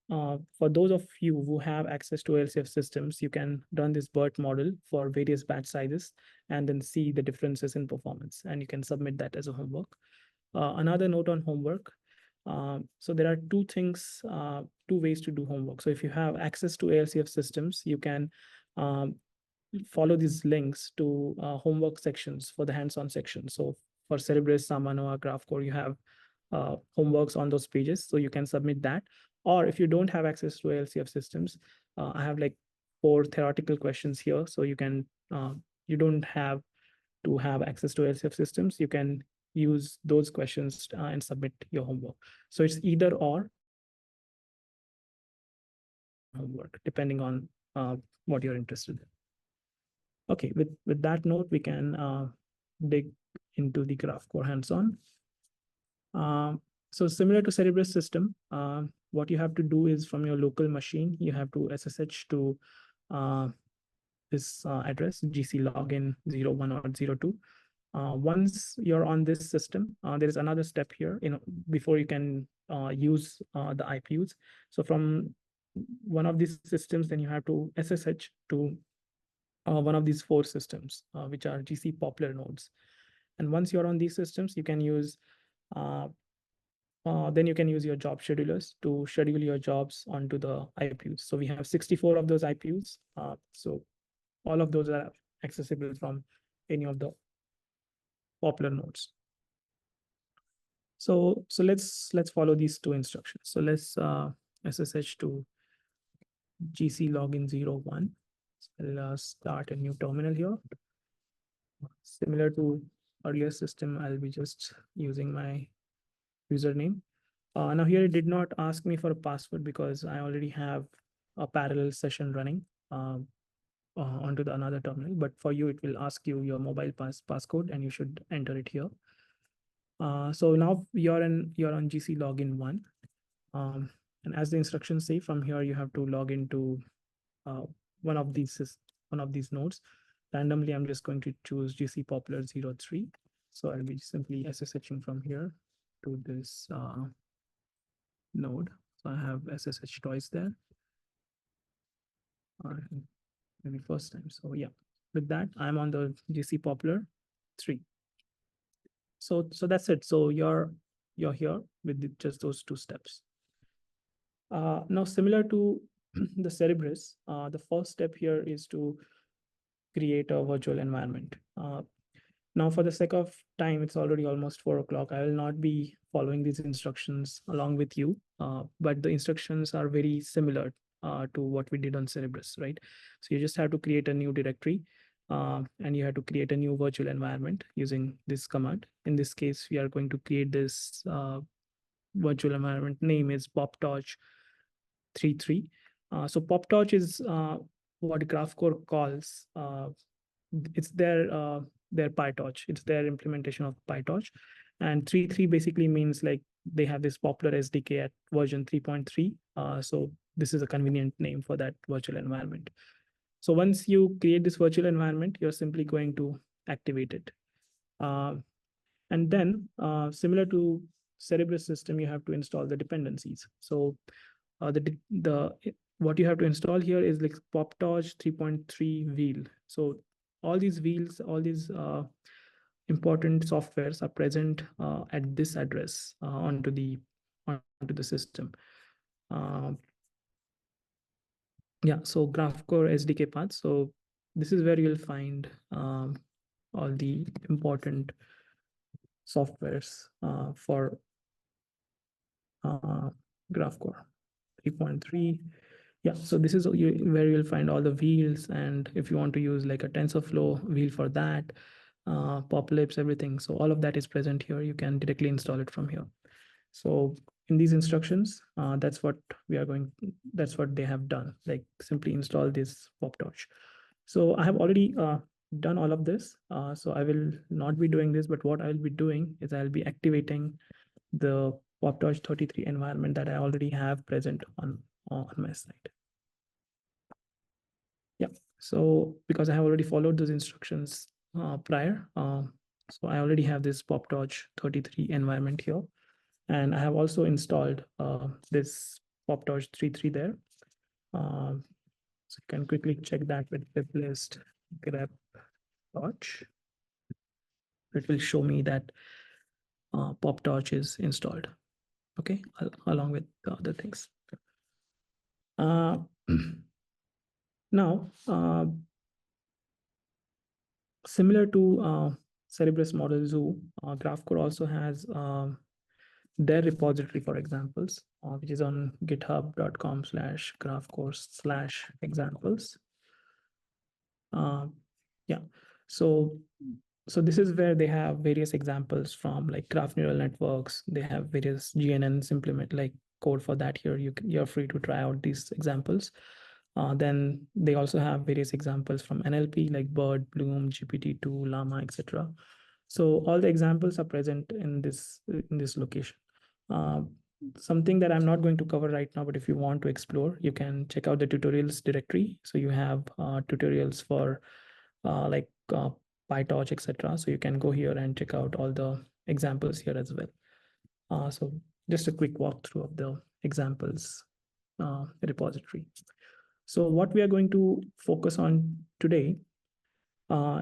for those of you who have access to ALCF systems, you can run this BERT model for various batch sizes and then see the differences in performance, and you can submit that as a homework. Another note on homework. So there are two ways to do homework. So if you have access to ALCF systems, you can follow these links to homework sections for the hands-on section. So for Cerebras, SambaNova, Graphcore, you have homeworks on those pages, so you can submit that. Or if you don't have access to ALCF systems, I have like 4 theoretical questions here. So you can, you don't have to have access to ALCF systems. You can use those questions and submit your homework. So it's either or homework, depending on what you're interested in. Okay, with that note, we can dig into the Graphcore hands-on. So similar to Cerebras system, what you have to do is from your local machine, you have to SSH to this address, GC login 01 or 02. Once you're on this system, there is another step here, before you can use the IPUs. So from one of these systems, then you have to SSH to one of these 4 systems, which are GC Poplar nodes. And once you're on these systems, you can use then you can use your job schedulers to schedule your jobs onto the IPUs. So we have 64 of those IPUs. So all of those are accessible from any of the Poplar nodes. So let's follow these 2 instructions. So let's SSH to GC login 01. So I'll start a new terminal here. Similar to earlier system, I'll be just using my username. Now here it did not ask me for a password because I already have a parallel session running onto the another terminal. But for you, it will ask you your mobile passcode, and you should enter it here. So now you're on GC login 1, and as the instructions say, from here you have to log into one of these nodes. Randomly, I'm just going to choose GC Poplar 03. So I'll be simply SSHing from here to this node. So I have SSH twice there. Maybe first time. So yeah, with that, I'm on the GC Poplar 3. So that's it. So you're here with just those 2 steps. Now, similar to the Cerebras, the first step here is to create a virtual environment. Now, for the sake of time, it's already almost 4 o'clock. I will not be following these instructions along with you, but the instructions are very similar to what we did on Cerebras, right? So you just have to create a new directory, and you have to create a new virtual environment using this command. In this case, we are going to create this virtual environment name is PopTorch 33. So PopTorch is what Graphcore calls, it's their PyTorch. It's their implementation of PyTorch. And 3.3 basically means like they have this Poplar SDK at version 3.3. So this is a convenient name for that virtual environment. So once you create this virtual environment, you're simply going to activate it. And then similar to Cerebras system, you have to install the dependencies. So what you have to install here is like PopTorch 3.3 wheel. So all these wheels, all these important softwares are present at this address onto the onto the system. Yeah, so Graphcore SDK path. So this is where you'll find all the important softwares for Graphcore 3.3. Yeah, so this is where you'll find all the wheels, and if you want to use like a TensorFlow wheel for that, Poplips, everything. So all of that is present here. You can directly install it from here. So in these instructions, that's what they have done, like simply install this PopTorch. So I have already done all of this. So I will not be doing this, but what I'll be doing is I'll be activating the PopTorch 33 environment that I already have present on my site. Yeah, so because I have already followed those instructions prior, so I already have this PopTorch 33 environment here. And I have also installed this PopTorch 3.3 there. So you can quickly check that with piplist grep torch. It will show me that PopTorch is installed, okay, along with the other things. Now, similar to Cerebras Model Zoo, Graphcore also has their repository for examples, which is on github.com/graphcore/examples. Yeah, so this is where they have various examples from, like graph neural networks. They have various GNNs implement like code for that here. You're free to try out these examples. Then they also have various examples from NLP like BERT, Bloom, GPT-2, Llama, etc. So all the examples are present in this location. Something that I'm not going to cover right now, but if you want to explore, you can check out the tutorials directory. So you have tutorials for like PyTorch, etc. So you can go here and check out all the examples here as well. So just a quick walkthrough of the examples repository. So what we are going to focus on today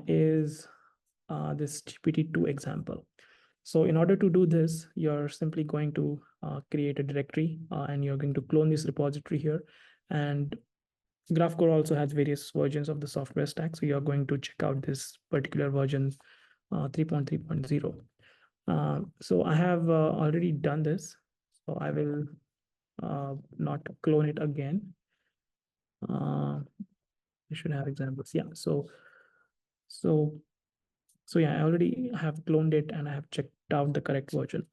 is this GPT-2 example. So in order to do this, you're simply going to create a directory and you're going to clone this repository here. And Graphcore also has various versions of the software stack. So you're going to check out this particular version 3.3.0. So I have already done this. So I will not clone it again. I should have examples. Yeah. So yeah, I already have cloned it and I have checked out the correct version.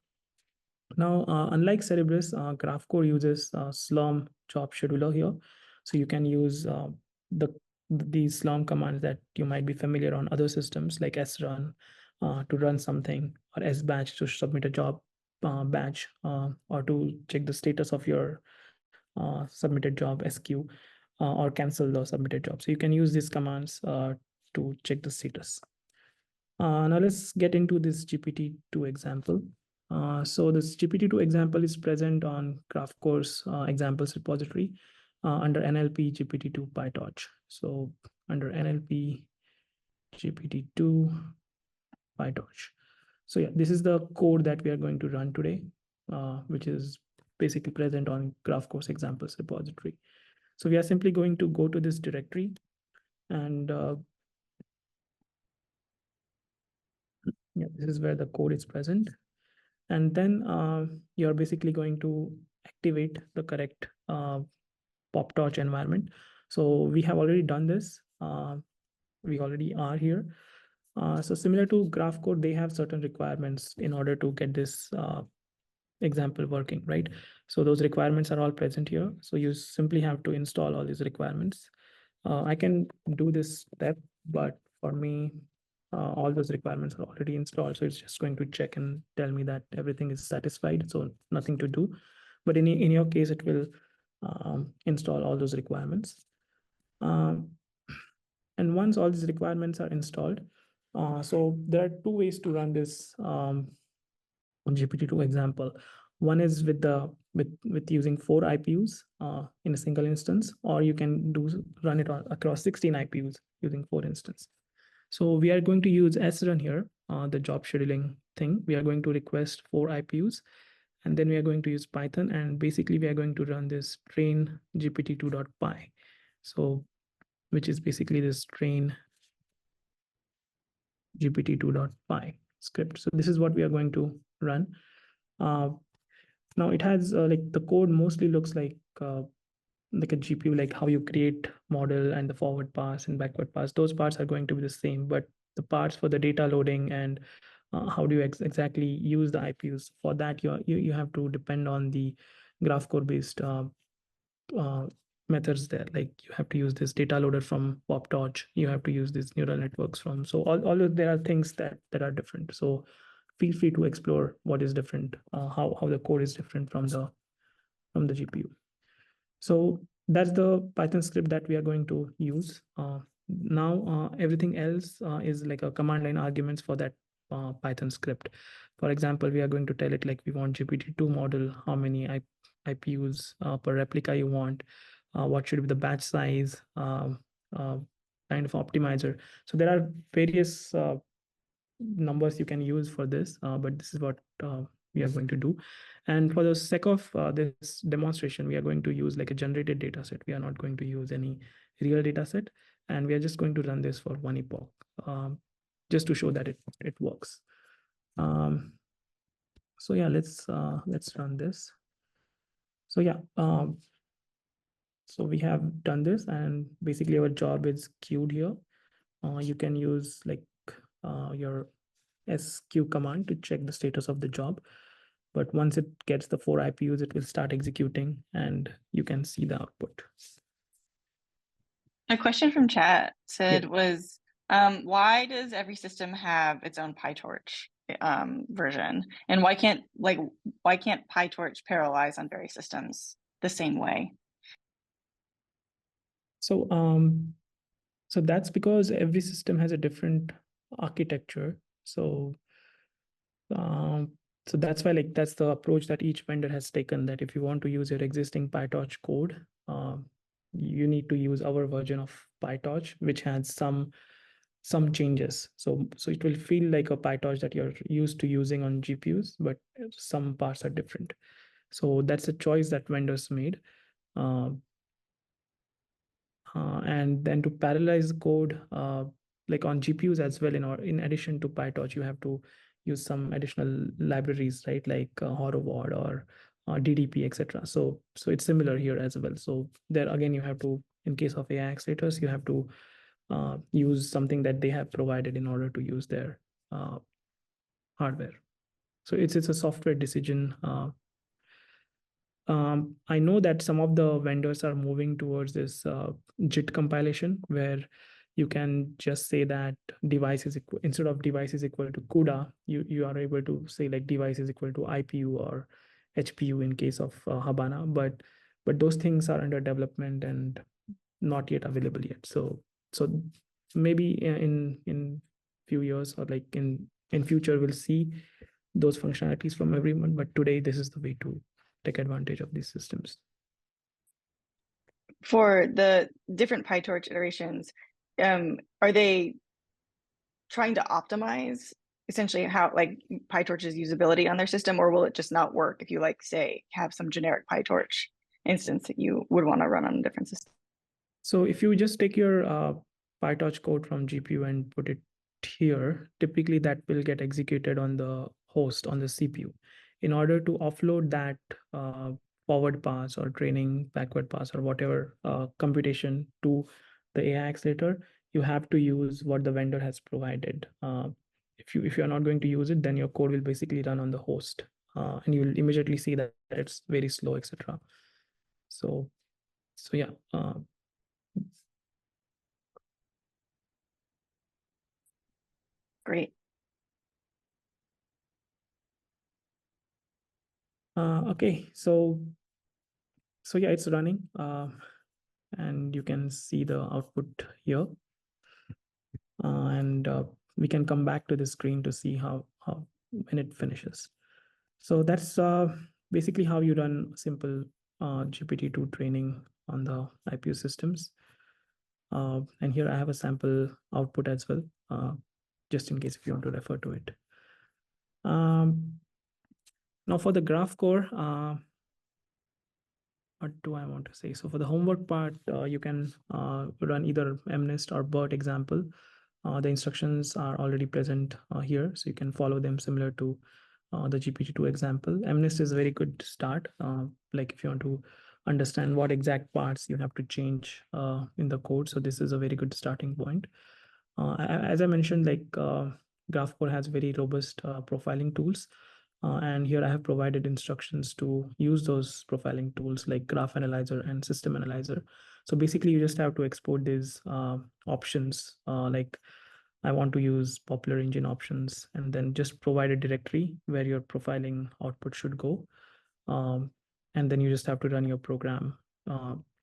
Now, unlike Cerebras, Graphcore uses Slurm job scheduler here. So you can use these Slurm commands that you might be familiar on other systems like srun to run something, or sbatch to submit a job batch, or to check the status of your submitted job SQ, or cancel the submitted job. So you can use these commands to check the status. Now let's get into this GPT-2 example. So this GPT-2 example is present on Graphcore's examples repository under NLP GPT-2 PyTorch. So under NLP GPT-2 PyTorch. So yeah, this is the code that we are going to run today, which is basically present on Graphcore's examples repository. So we are simply going to go to this directory and yeah, this is where the code is present. And then you're basically going to activate the correct PopTorch environment. So we have already done this. We already are here. So similar to Graphcore, they have certain requirements in order to get this example working, right? So those requirements are all present here. So you simply have to install all these requirements. I can do this step, but for me, all those requirements are already installed. So it's just going to check and tell me that everything is satisfied. So nothing to do. But in your case, it will install all those requirements. And once all these requirements are installed, so there are two ways to run this GPT-2 example. One is with using 4 IPUs in a single instance, or you can run it across 16 IPUs using 4 instances. So we are going to use srun here, the job scheduling thing. We are going to request 4 IPUs, And then we are going to use Python, and basically we are going to run this train GPT-2.py. So, which is basically this train GPT-2.py script. So this is what we are going to run. Now it has like the code mostly looks like a GPU, like how you create model and the forward pass and backward pass. Those parts are going to be the same, but the parts for the data loading and how do you exactly use the IPUs, for that you have to depend on the Graphcore based methods there. Like you have to use this data loader from PopTorch, you have to use these neural networks from, so all of there are things that are different. So feel free to explore what is different, how the code is different from the GPU. So that's the Python script that we are going to use. Now everything else is like a command line arguments for that Python script. For example, we are going to tell it like we want GPT-2 model, how many IPUs per replica you want, what should be the batch size, kind of optimizer. So there are various numbers you can use for this, but this is what we are going to do. And for the sake of this demonstration, we are going to use like a generated data set. We are not going to use any real data set, and we are just going to run this for one epoch, just to show that it works. So yeah, let's run this. So yeah, so we have done this, and basically our job is queued here. You can use like your SQ command to check the status of the job. But once it gets the 4 IPUs, it will start executing and you can see the output. A question from chat said was, why does every system have its own PyTorch version? And why can't PyTorch parallelize on various systems the same way? So so that's because every system has a different architecture. So so that's why like that's the approach that each vendor has taken, that if you want to use your existing PyTorch code, you need to use our version of PyTorch, which has some changes. So it will feel like a PyTorch that you're used to using on GPUs, but some parts are different. So that's a choice that vendors made. And then to parallelize the code, like on GPUs as well, in addition to PyTorch, you have to use some additional libraries, right? Like Horoward or DDP, etc. So it's similar here as well. So there again, you have to, in case of AI accelerators, you have to use something that they have provided in order to use their hardware. So it's a software decision. I know that some of the vendors are moving towards this JIT compilation, where you can just say that device is equal, instead of device is equal to CUDA, you are able to say like device is equal to IPU or HPU in case of Habana, but those things are under development and not yet available yet. So maybe in few years, or like in future, we'll see those functionalities from everyone. But today, this is the way to take advantage of these systems. For the different PyTorch iterations, are they trying to optimize essentially how like PyTorch's usability on their system, or will it just not work if you like say have some generic PyTorch instance that you would want to run on a different system? So if you just take your PyTorch code from GPU and put it here, typically that will get executed on the host on the CPU. In order to offload that forward pass or training backward pass or whatever computation to the AI accelerator, you have to use what the vendor has provided. If you're not going to use it, then your code will basically run on the host, and you will immediately see that it's very slow, etc. So yeah. Great. Okay, so yeah, it's running, and you can see the output here, and we can come back to the screen to see how when it finishes. So that's basically how you run simple GPT-2 training on the IPU systems. And here I have a sample output as well, just in case if you want to refer to it. Now for the Graphcore, what do I want to say? So for the homework part, you can run either MNIST or BERT example. The instructions are already present here, so you can follow them similar to the GPT-2 example. MNIST is a very good start. Like if you want to understand what exact parts you have to change in the code. So this is a very good starting point. As I mentioned, like Graphcore has very robust profiling tools. And here I have provided instructions to use those profiling tools like Graph Analyzer and System Analyzer. So basically, you just have to export these options. Like I want to use popular engine options, and then just provide a directory where your profiling output should go. And then you just have to run your program,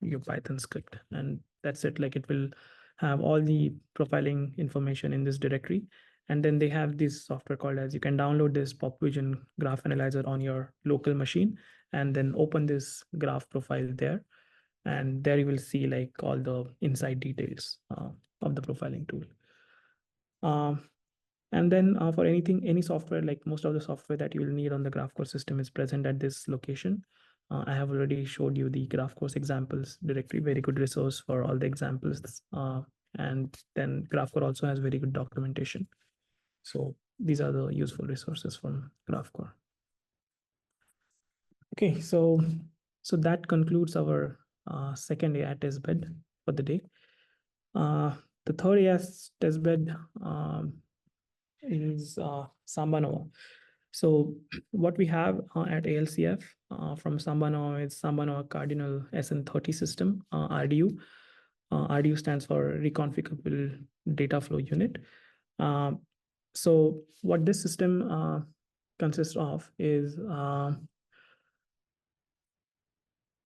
your Python script, and that's it. Like it will have all the profiling information in this directory. And then they have this software called as, you can download this PopVision graph analyzer on your local machine, and then open this graph profile there. And there you will see like all the inside details of the profiling tool. And then for any software, like most of the software that you will need on the Graphcore system is present at this location. I have already showed you the Graphcore examples directory, very good resource for all the examples. And then Graphcore also has very good documentation. So these are the useful resources from Graphcore. Okay, so that concludes our second AI testbed for the day. The third AI testbed is SambaNova. So what we have at ALCF from SambaNova is SambaNova Cardinal SN30 system, RDU. RDU stands for Reconfigurable Data Flow Unit. So what this system consists of is,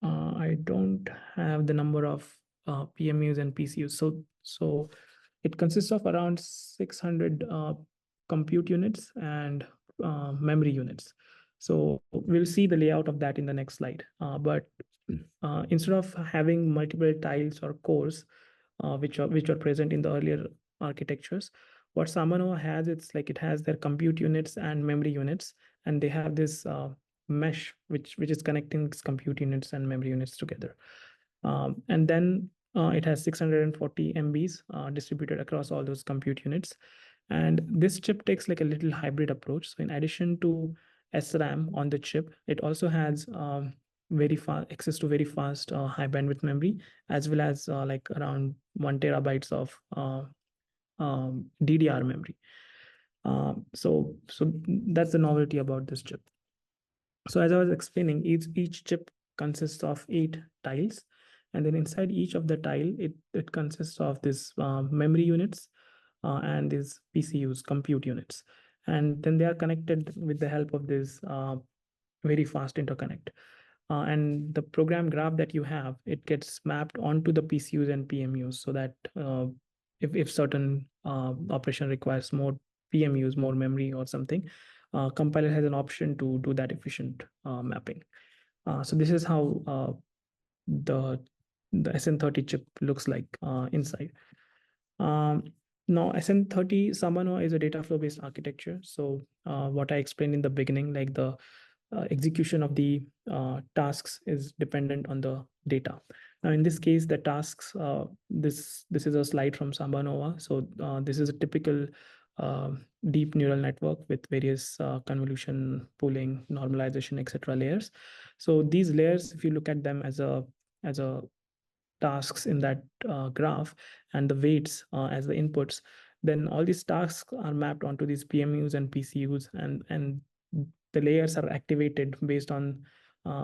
I don't have the number of PMUs and PCUs. So it consists of around 600 compute units and memory units. So we'll see the layout of that in the next slide. But instead of having multiple tiles or cores, which are present in the earlier architectures, what SambaNova has, it's like it has their compute units and memory units, and they have this mesh which is connecting its compute units and memory units together. And then it has 640 MBs distributed across all those compute units. And this chip takes like a little hybrid approach. So in addition to SRAM on the chip, it also has very fast access to very fast high bandwidth memory, as well as like around 1 terabytes of DDR memory. So that's the novelty about this chip. So as I was explaining, each chip consists of 8 tiles, and then inside each of the tile, it consists of this memory units and these PCUs, compute units. And then they are connected with the help of this very fast interconnect. And the program graph that you have, it gets mapped onto the PCUs and PMUs, so that if certain operation requires more PMUs, more memory or something, compiler has an option to do that efficient mapping. So this is how the SN30 chip looks like inside. Now SN30 SambaNova is a data flow based architecture. So what I explained in the beginning, like the execution of the tasks is dependent on the data. Now in this case, the tasks, this is a slide from SambaNova. So this is a typical deep neural network with various convolution, pooling, normalization, etc. layers. So these layers, if you look at them as a tasks in that graph, and the weights as the inputs, then all these tasks are mapped onto these PMUs and PCUs, and the layers are activated based on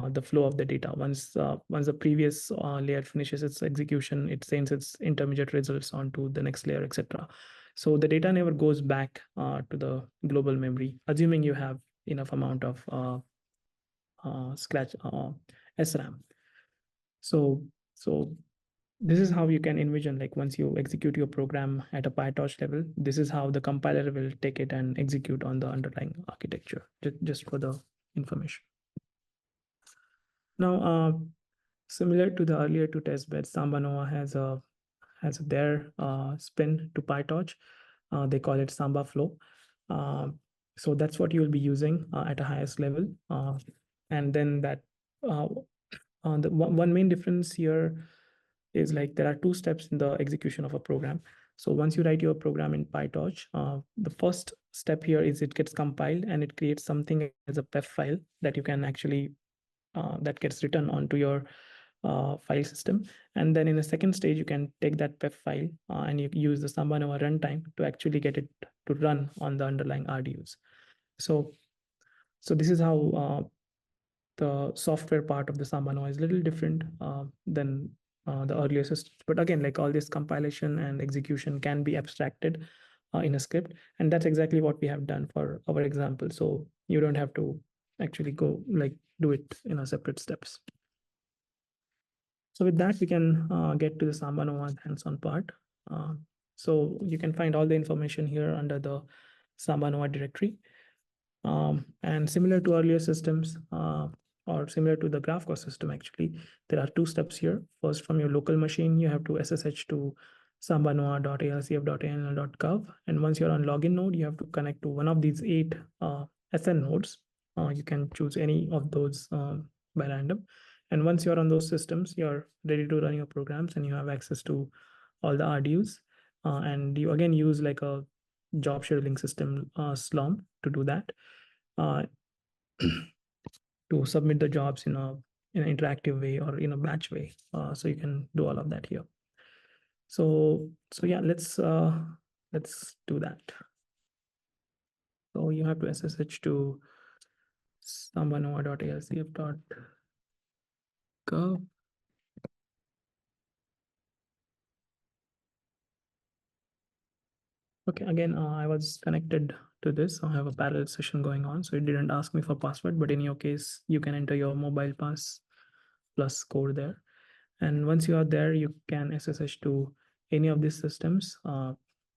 the flow of the data. Once the previous layer finishes its execution, it sends its intermediate results onto the next layer, etc. So the data never goes back to the global memory, assuming you have enough amount of SRAM. So this is how you can envision, like once you execute your program at a PyTorch level, this is how the compiler will take it and execute on the underlying architecture, just for the information. Now, similar to the earlier two testbeds, SambaNova has their spin to PyTorch. They call it SambaFlow. So that's what you will be using at a highest level. And then that the one main difference here is like there are two steps in the execution of a program. So once you write your program in PyTorch, the first step here is it gets compiled and it creates something as a PEF file that you can actually, that gets written onto your file system. And then in the second stage, you can take that PEF file and you use the SambaNova runtime to actually get it to run on the underlying RDUs. So this is how the software part of the SambaNova is a little different than the earlier systems. But again, like all this compilation and execution can be abstracted in a script. And that's exactly what we have done for our example. So you don't have to actually go like do it in a separate steps. So with that, we can get to the SambaNova hands-on part. So you can find all the information here under the SambaNova directory. And similar to earlier systems, or similar to the Graphcore system, actually, there are two steps here. First, from your local machine, you have to SSH to sambanova.alcf.anl.gov. And once you're on login node, you have to connect to one of these 8 SN nodes. You can choose any of those by random. And once you're on those systems, you're ready to run your programs and you have access to all the RDUs. And you again use like a job scheduling system, Slurm, to do that. To submit the jobs in an interactive way or in a batch way. So you can do all of that here. So yeah, let's do that. So you have to SSH to sambanova.alcf.gov. Okay, again, I was connected to this. I have a parallel session going on, so it didn't ask me for password, but in your case, you can enter your mobile pass plus code there. And once you are there, you can SSH to any of these systems,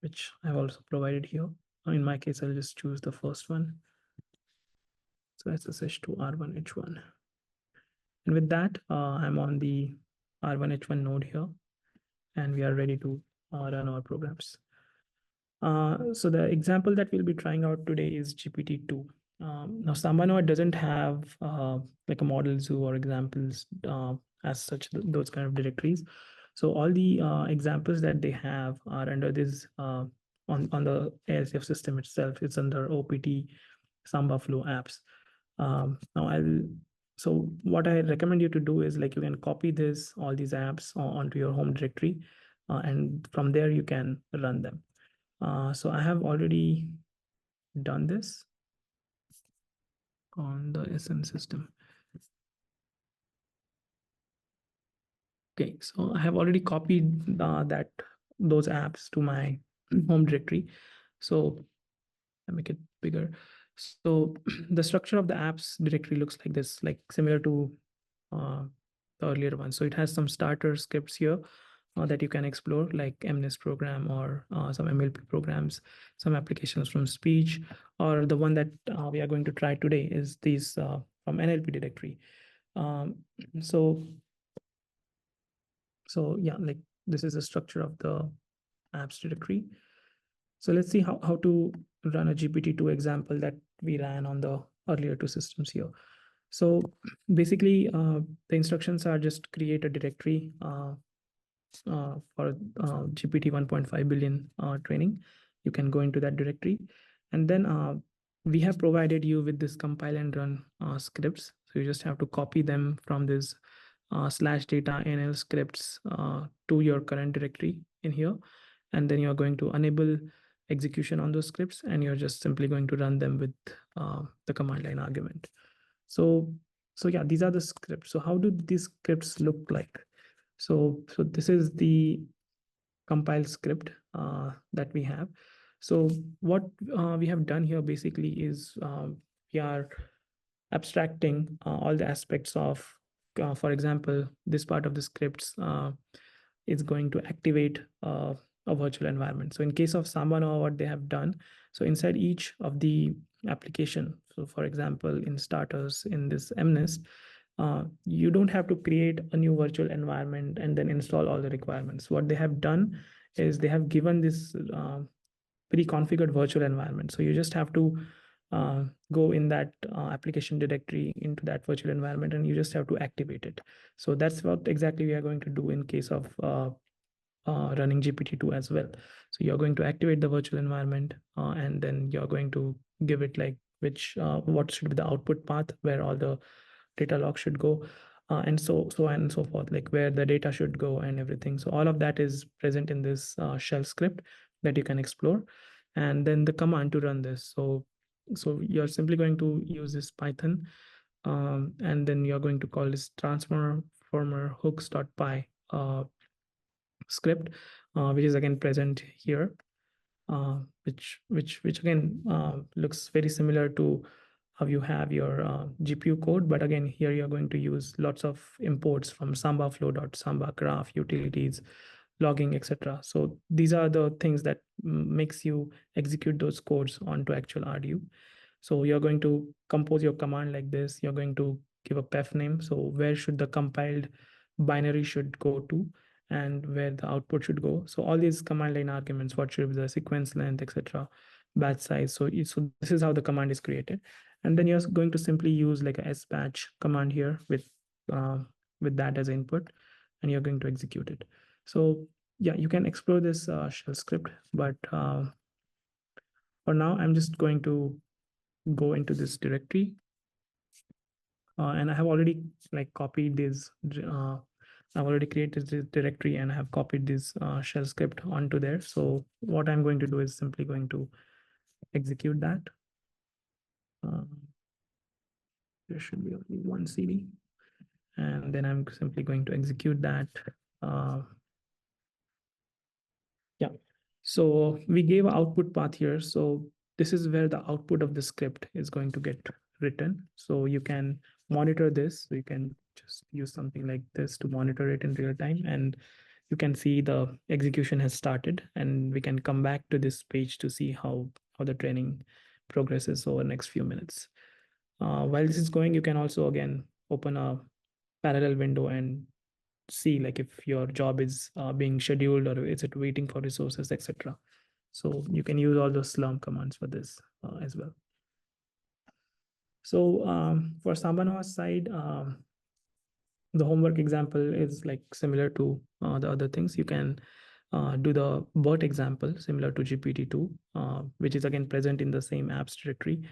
which I've also provided here. In my case, I'll just choose the first one. So SSH to R1H1. And with that, I'm on the R1H1 node here, and we are ready to run our programs. So the example that we'll be trying out today is GPT-2. Now, SambaNova doesn't have like a model zoo or examples as such, those kind of directories. So all the examples that they have are under this on the ALCF system itself. It's under OPT SambaFlow apps. Now so what I recommend you to do is like you can copy all these apps onto your home directory, and from there you can run them. So I have already done this on the SN system. Okay, so I have already copied those apps to my home directory. So I make it bigger. So the structure of the apps directory looks like this, like similar to the earlier one. So it has some starter scripts here that you can explore, like MNIST program or some MLP programs, some applications from speech, or the one that we are going to try today is these from NLP directory. So yeah, like this is the structure of the apps directory. So let's see how to run a GPT-2 example that we ran on the earlier two systems here. So basically, the instructions are just create a directory for GPT 1.5 billion training. You can go into that directory. And then we have provided you with this compile and run scripts. So you just have to copy them from this /data NL scripts to your current directory in here. And then you're going to enable execution on those scripts, and you're just simply going to run them with the command line argument. So yeah, these are the scripts. So how do these scripts look like? So this is the compile script that we have. So what we have done here basically is we are abstracting all the aspects of, for example, this part of the scripts is going to activate a virtual environment. So in case of SambaNova, what they have done, so inside each of the application, so for example, in starters, in this MNIST, you don't have to create a new virtual environment and then install all the requirements. What they have done is they have given this pre-configured virtual environment. So you just have to go in that application directory into that virtual environment, and you just have to activate it. So that's what exactly we are going to do in case of running GPT-2 as well. So you're going to activate the virtual environment, and then you're going to give it like what should be the output path, where all the data log should go, and so on and so forth, like where the data should go and everything. So all of that is present in this shell script that you can explore, and then the command to run this. So you're simply going to use this Python, and then you're going to call this transformer hooks.py script, which is again present here, which again looks very similar to how you have your GPU code, but again here you're going to use lots of imports from SambaFlow.samba, graph, utilities, logging, etc. So these are the things that makes you execute those codes onto actual RDU. So you're going to compose your command like this. You're going to give a path name. So where should the compiled binary should go to, and where the output should go. So all these command line arguments, what should be the sequence length, etc., batch size. So this is how the command is created. And then you're going to simply use like a sbatch command here with that as input, and you're going to execute it. So yeah, you can explore this shell script, but for now, I'm just going to go into this directory, and I have already like copied this. I've already created this directory, and I have copied this shell script onto there. So what I'm going to do is simply going to execute that. There should be only one CD, and then I'm simply going to execute that. Yeah, so we gave an output path here. So this is where the output of the script is going to get written. So you can monitor this. So you can just use something like this to monitor it in real time, and you can see the execution has started, and we can come back to this page to see how the training progresses over the next few minutes. While this is going, you can also again open a parallel window and see like if your job is being scheduled, or is it waiting for resources, etc. So you can use all those slurm commands for this as well. So for SambaNova's side, the homework example is like similar to the other things. You can do the BERT example similar to GPT-2, which is again present in the same apps directory.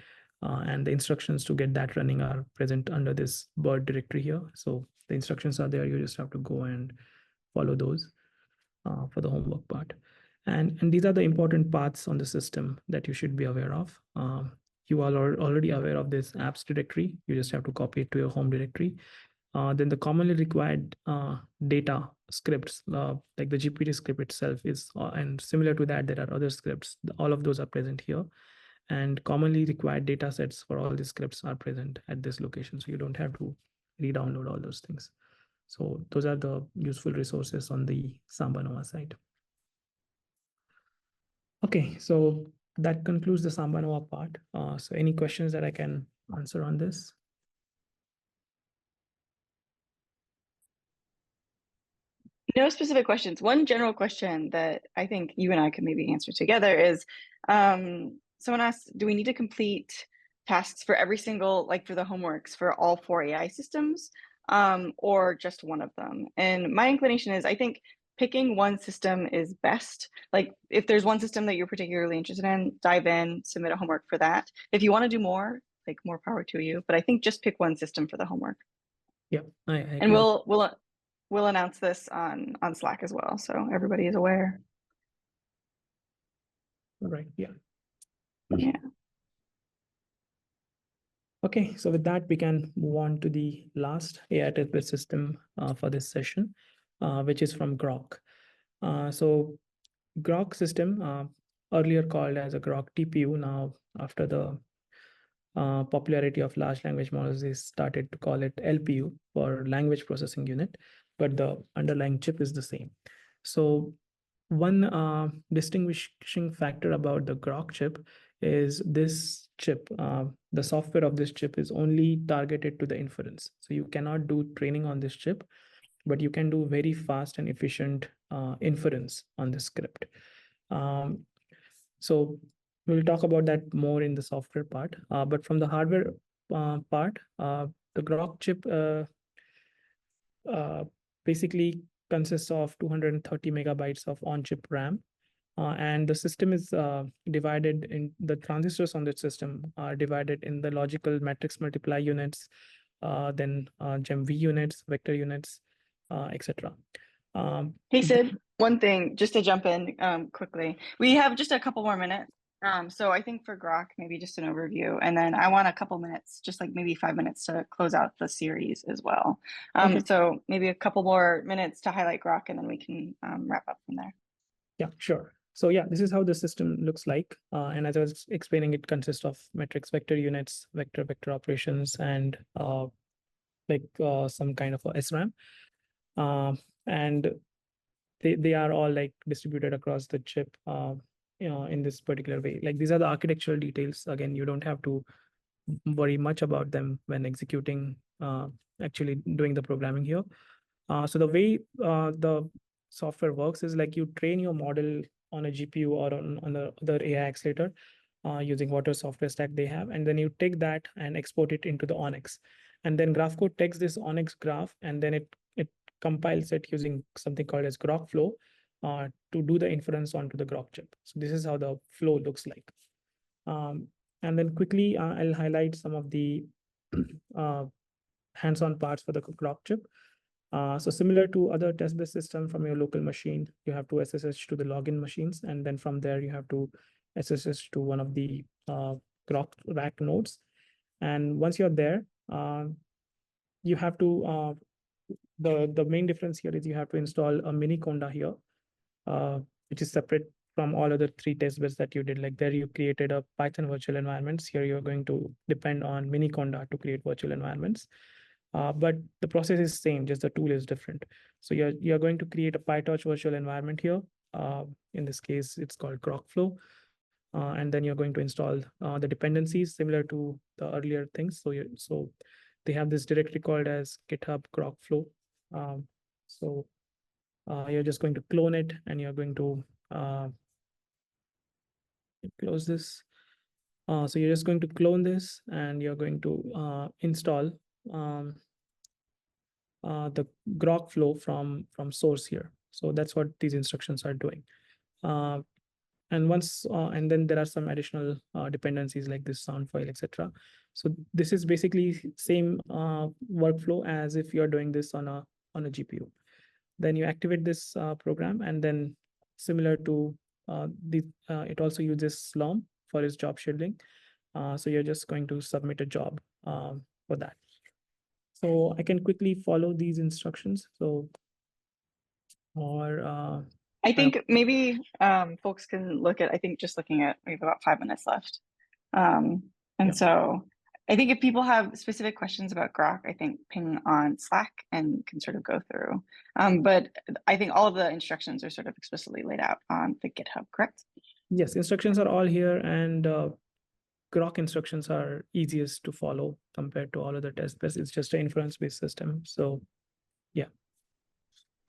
And the instructions to get that running are present under this BERT directory here. So the instructions are there. You just have to go and follow those for the homework part. And these are the important paths on the system that you should be aware of. You are already aware of this apps directory. You just have to copy it to your home directory. Then the commonly required data scripts, like the GPT script itself is, and similar to that, there are other scripts. All of those are present here. And commonly required data sets for all these scripts are present at this location. So you don't have to re-download all those things. So those are the useful resources on the SambaNova side. Okay, so that concludes the SambaNova part. So any questions that I can answer on this? No specific questions. One general question that I think you and I could maybe answer together is, someone asked, do we need to complete tasks for every single, like for the homeworks for all 4 AI systems, or just one of them? And my inclination is, I think picking one system is best. Like if there's one system that you're particularly interested in, dive in, submit a homework for that. If you want to do more, like more power to you, but I think just pick one system for the homework. Yeah, and we'll announce this on Slack as well, so everybody is aware. All right, yeah. Yeah. Okay, so with that, we can move on to the last AI testbed system for this session, which is from Groq. So Groq system, earlier called as a Groq TPU, now after the popularity of large language models, they started to call it LPU for language processing unit, but the underlying chip is the same. So one distinguishing factor about the Groq chip is this chip, the software of this chip is only targeted to the inference. So you cannot do training on this chip, but you can do very fast and efficient inference on the script. So we'll talk about that more in the software part. But from the hardware part, the Groq chip basically consists of 230 megabytes of on-chip RAM. And the system is divided in the transistors on the system are divided in the logical matrix multiply units, then GEM-V units, vector units, etc. Hey, Sid, one thing, just to jump in quickly. We have just a couple more minutes. So I think for Groq, maybe just an overview. And then I want a couple minutes, just like maybe 5 minutes to close out the series as well. Okay. So maybe a couple more minutes to highlight Groq, and then we can wrap up from there. Yeah, sure. So yeah, this is how the system looks like. And as I was explaining, it consists of matrix vector units, vector operations, and some kind of a SRAM. And they are all like distributed across the chip, in this particular way. Like these are the architectural details. Again, you don't have to worry much about them when executing, actually doing the programming here. So the way the software works is like you train your model on a GPU or on the other AI accelerator using whatever software stack they have. And then you take that and export it into the Onyx. And then Graphcore takes this Onyx graph, and then it compiles it using something called as Groq flow to do the inference onto the Groq chip. So this is how the flow looks like. And then quickly, I'll highlight some of the hands-on parts for the Groq chip. So similar to other test-based system from your local machine, you have to SSH to the login machines, and then from there you have to SSH to one of the Groq rack nodes. And once you're there, you have to, the main difference here is you have to install a mini Conda here, which is separate from all other 3 test beds that you did. Like there you created a Python virtual environments. Here you're going to depend on mini Conda to create virtual environments. But the process is same, just the tool is different. So you're going to create a PyTorch virtual environment here. In this case, it's called Groq flow. And then you're going to install the dependencies similar to the earlier things. So they have this directory called as GitHub Groq flow. So you're just going to clone it, and you're going to close this. So you're just going to clone this, and you're going to install the Groq flow from source here. So that's what these instructions are doing. And then there are some additional dependencies like this sound file, etc. So this is basically same workflow as if you're doing this on a GPU. Then you activate this program, and then similar to it also uses Slurm for its job scheduling. So you're just going to submit a job for that. So I can quickly follow these instructions. So, I think maybe folks can look at, I think just looking at, we have about 5 minutes left. So I think if people have specific questions about Groq, I think ping on Slack and can sort of go through. But I think all of the instructions are sort of explicitly laid out on the GitHub, correct? Yes, instructions are all here, and Groq instructions are easiest to follow compared to all other test beds. It's just an inference-based system. So yeah.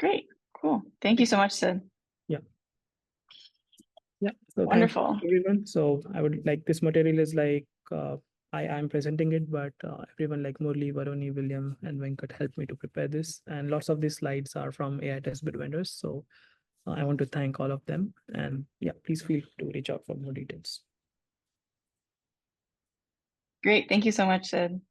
Great, cool. Thank you so much, Sid. Yeah, so wonderful, everyone. So I would like, this material is like I'm presenting it, but everyone like Murli, Varuni, William, and Venkat helped me to prepare this, and lots of these slides are from AI Testbed vendors. So I want to thank all of them, and yeah, please feel to reach out for more details. Great, thank you so much, Sid.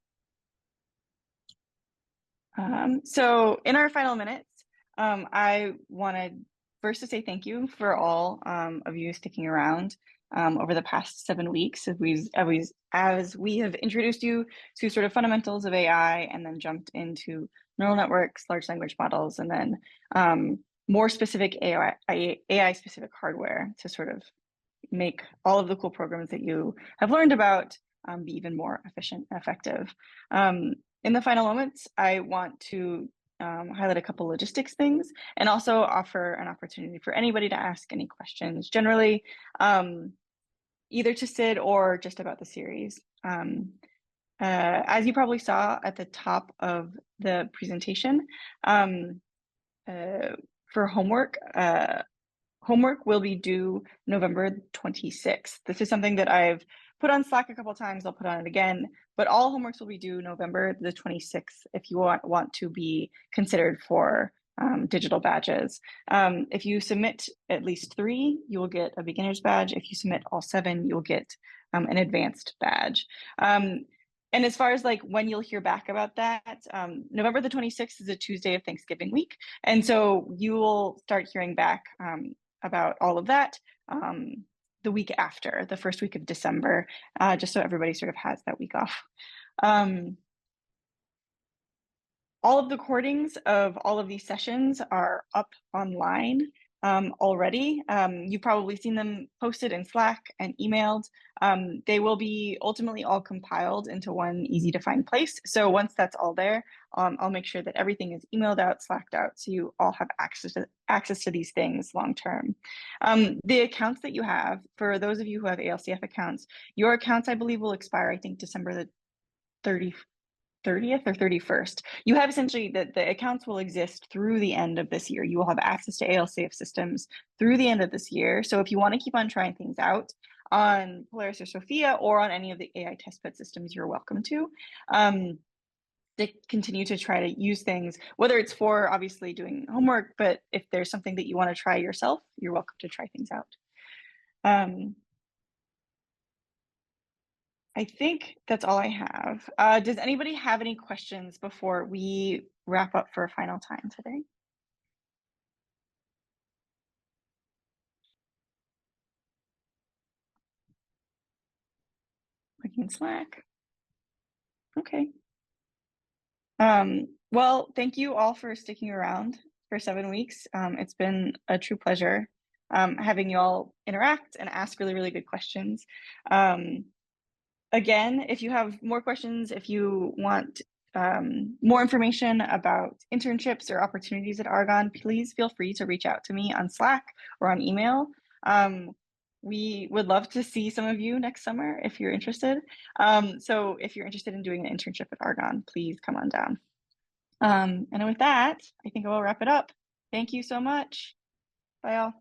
So in our final minutes, I wanted first to say thank you for all of you sticking around over the past 7 weeks as we have introduced you to sort of fundamentals of AI, and then jumped into neural networks, large language models, and then more specific AI specific hardware to sort of make all of the cool programs that you have learned about be even more efficient and effective. In the final moments, I want to highlight a couple logistics things, and also offer an opportunity for anybody to ask any questions, generally, either to Sid or just about the series. As you probably saw at the top of the presentation, for homework homework will be due November 26th. This is something that I've put on Slack a couple of times. I'll put on it again, but all homeworks will be due November the 26th if you want to be considered for digital badges. If you submit at least 3, you will get a beginner's badge. If you submit all 7, you'll get an advanced badge. And as far as like when you'll hear back about that, November the 26th is a Tuesday of Thanksgiving week. And so you will start hearing back about all of that the week after, the first week of December, just so everybody sort of has that week off. All of the recordings of all of these sessions are up online already. You've probably seen them posted in Slack and emailed. They will be ultimately all compiled into one easy to find place. So once that's all there, I'll make sure that everything is emailed out, Slacked out, so you all have access to these things long term. The accounts that you have, for those of you who have ALCF accounts, your accounts, I believe, will expire, I think, December the 30th or 31st. You have essentially the accounts will exist through the end of this year. You will have access to ALCF systems through the end of this year. So if you want to keep on trying things out on Polaris or Sophia or on any of the AI testbed systems, you're welcome to. Continue to try to use things, whether it's for obviously doing homework, but if there's something that you want to try yourself, you're welcome to try things out. I think that's all I have. Does anybody have any questions before we wrap up for a final time today? Looking in Slack. Okay. Well, thank you all for sticking around for 7 weeks. It's been a true pleasure having you all interact and ask really, really good questions. Again, if you have more questions, if you want more information about internships or opportunities at Argonne, please feel free to reach out to me on Slack or on email. We would love to see some of you next summer if you're interested. So if you're interested in doing an internship at Argonne, please come on down. And with that, I think I will wrap it up. Thank you so much. Bye all.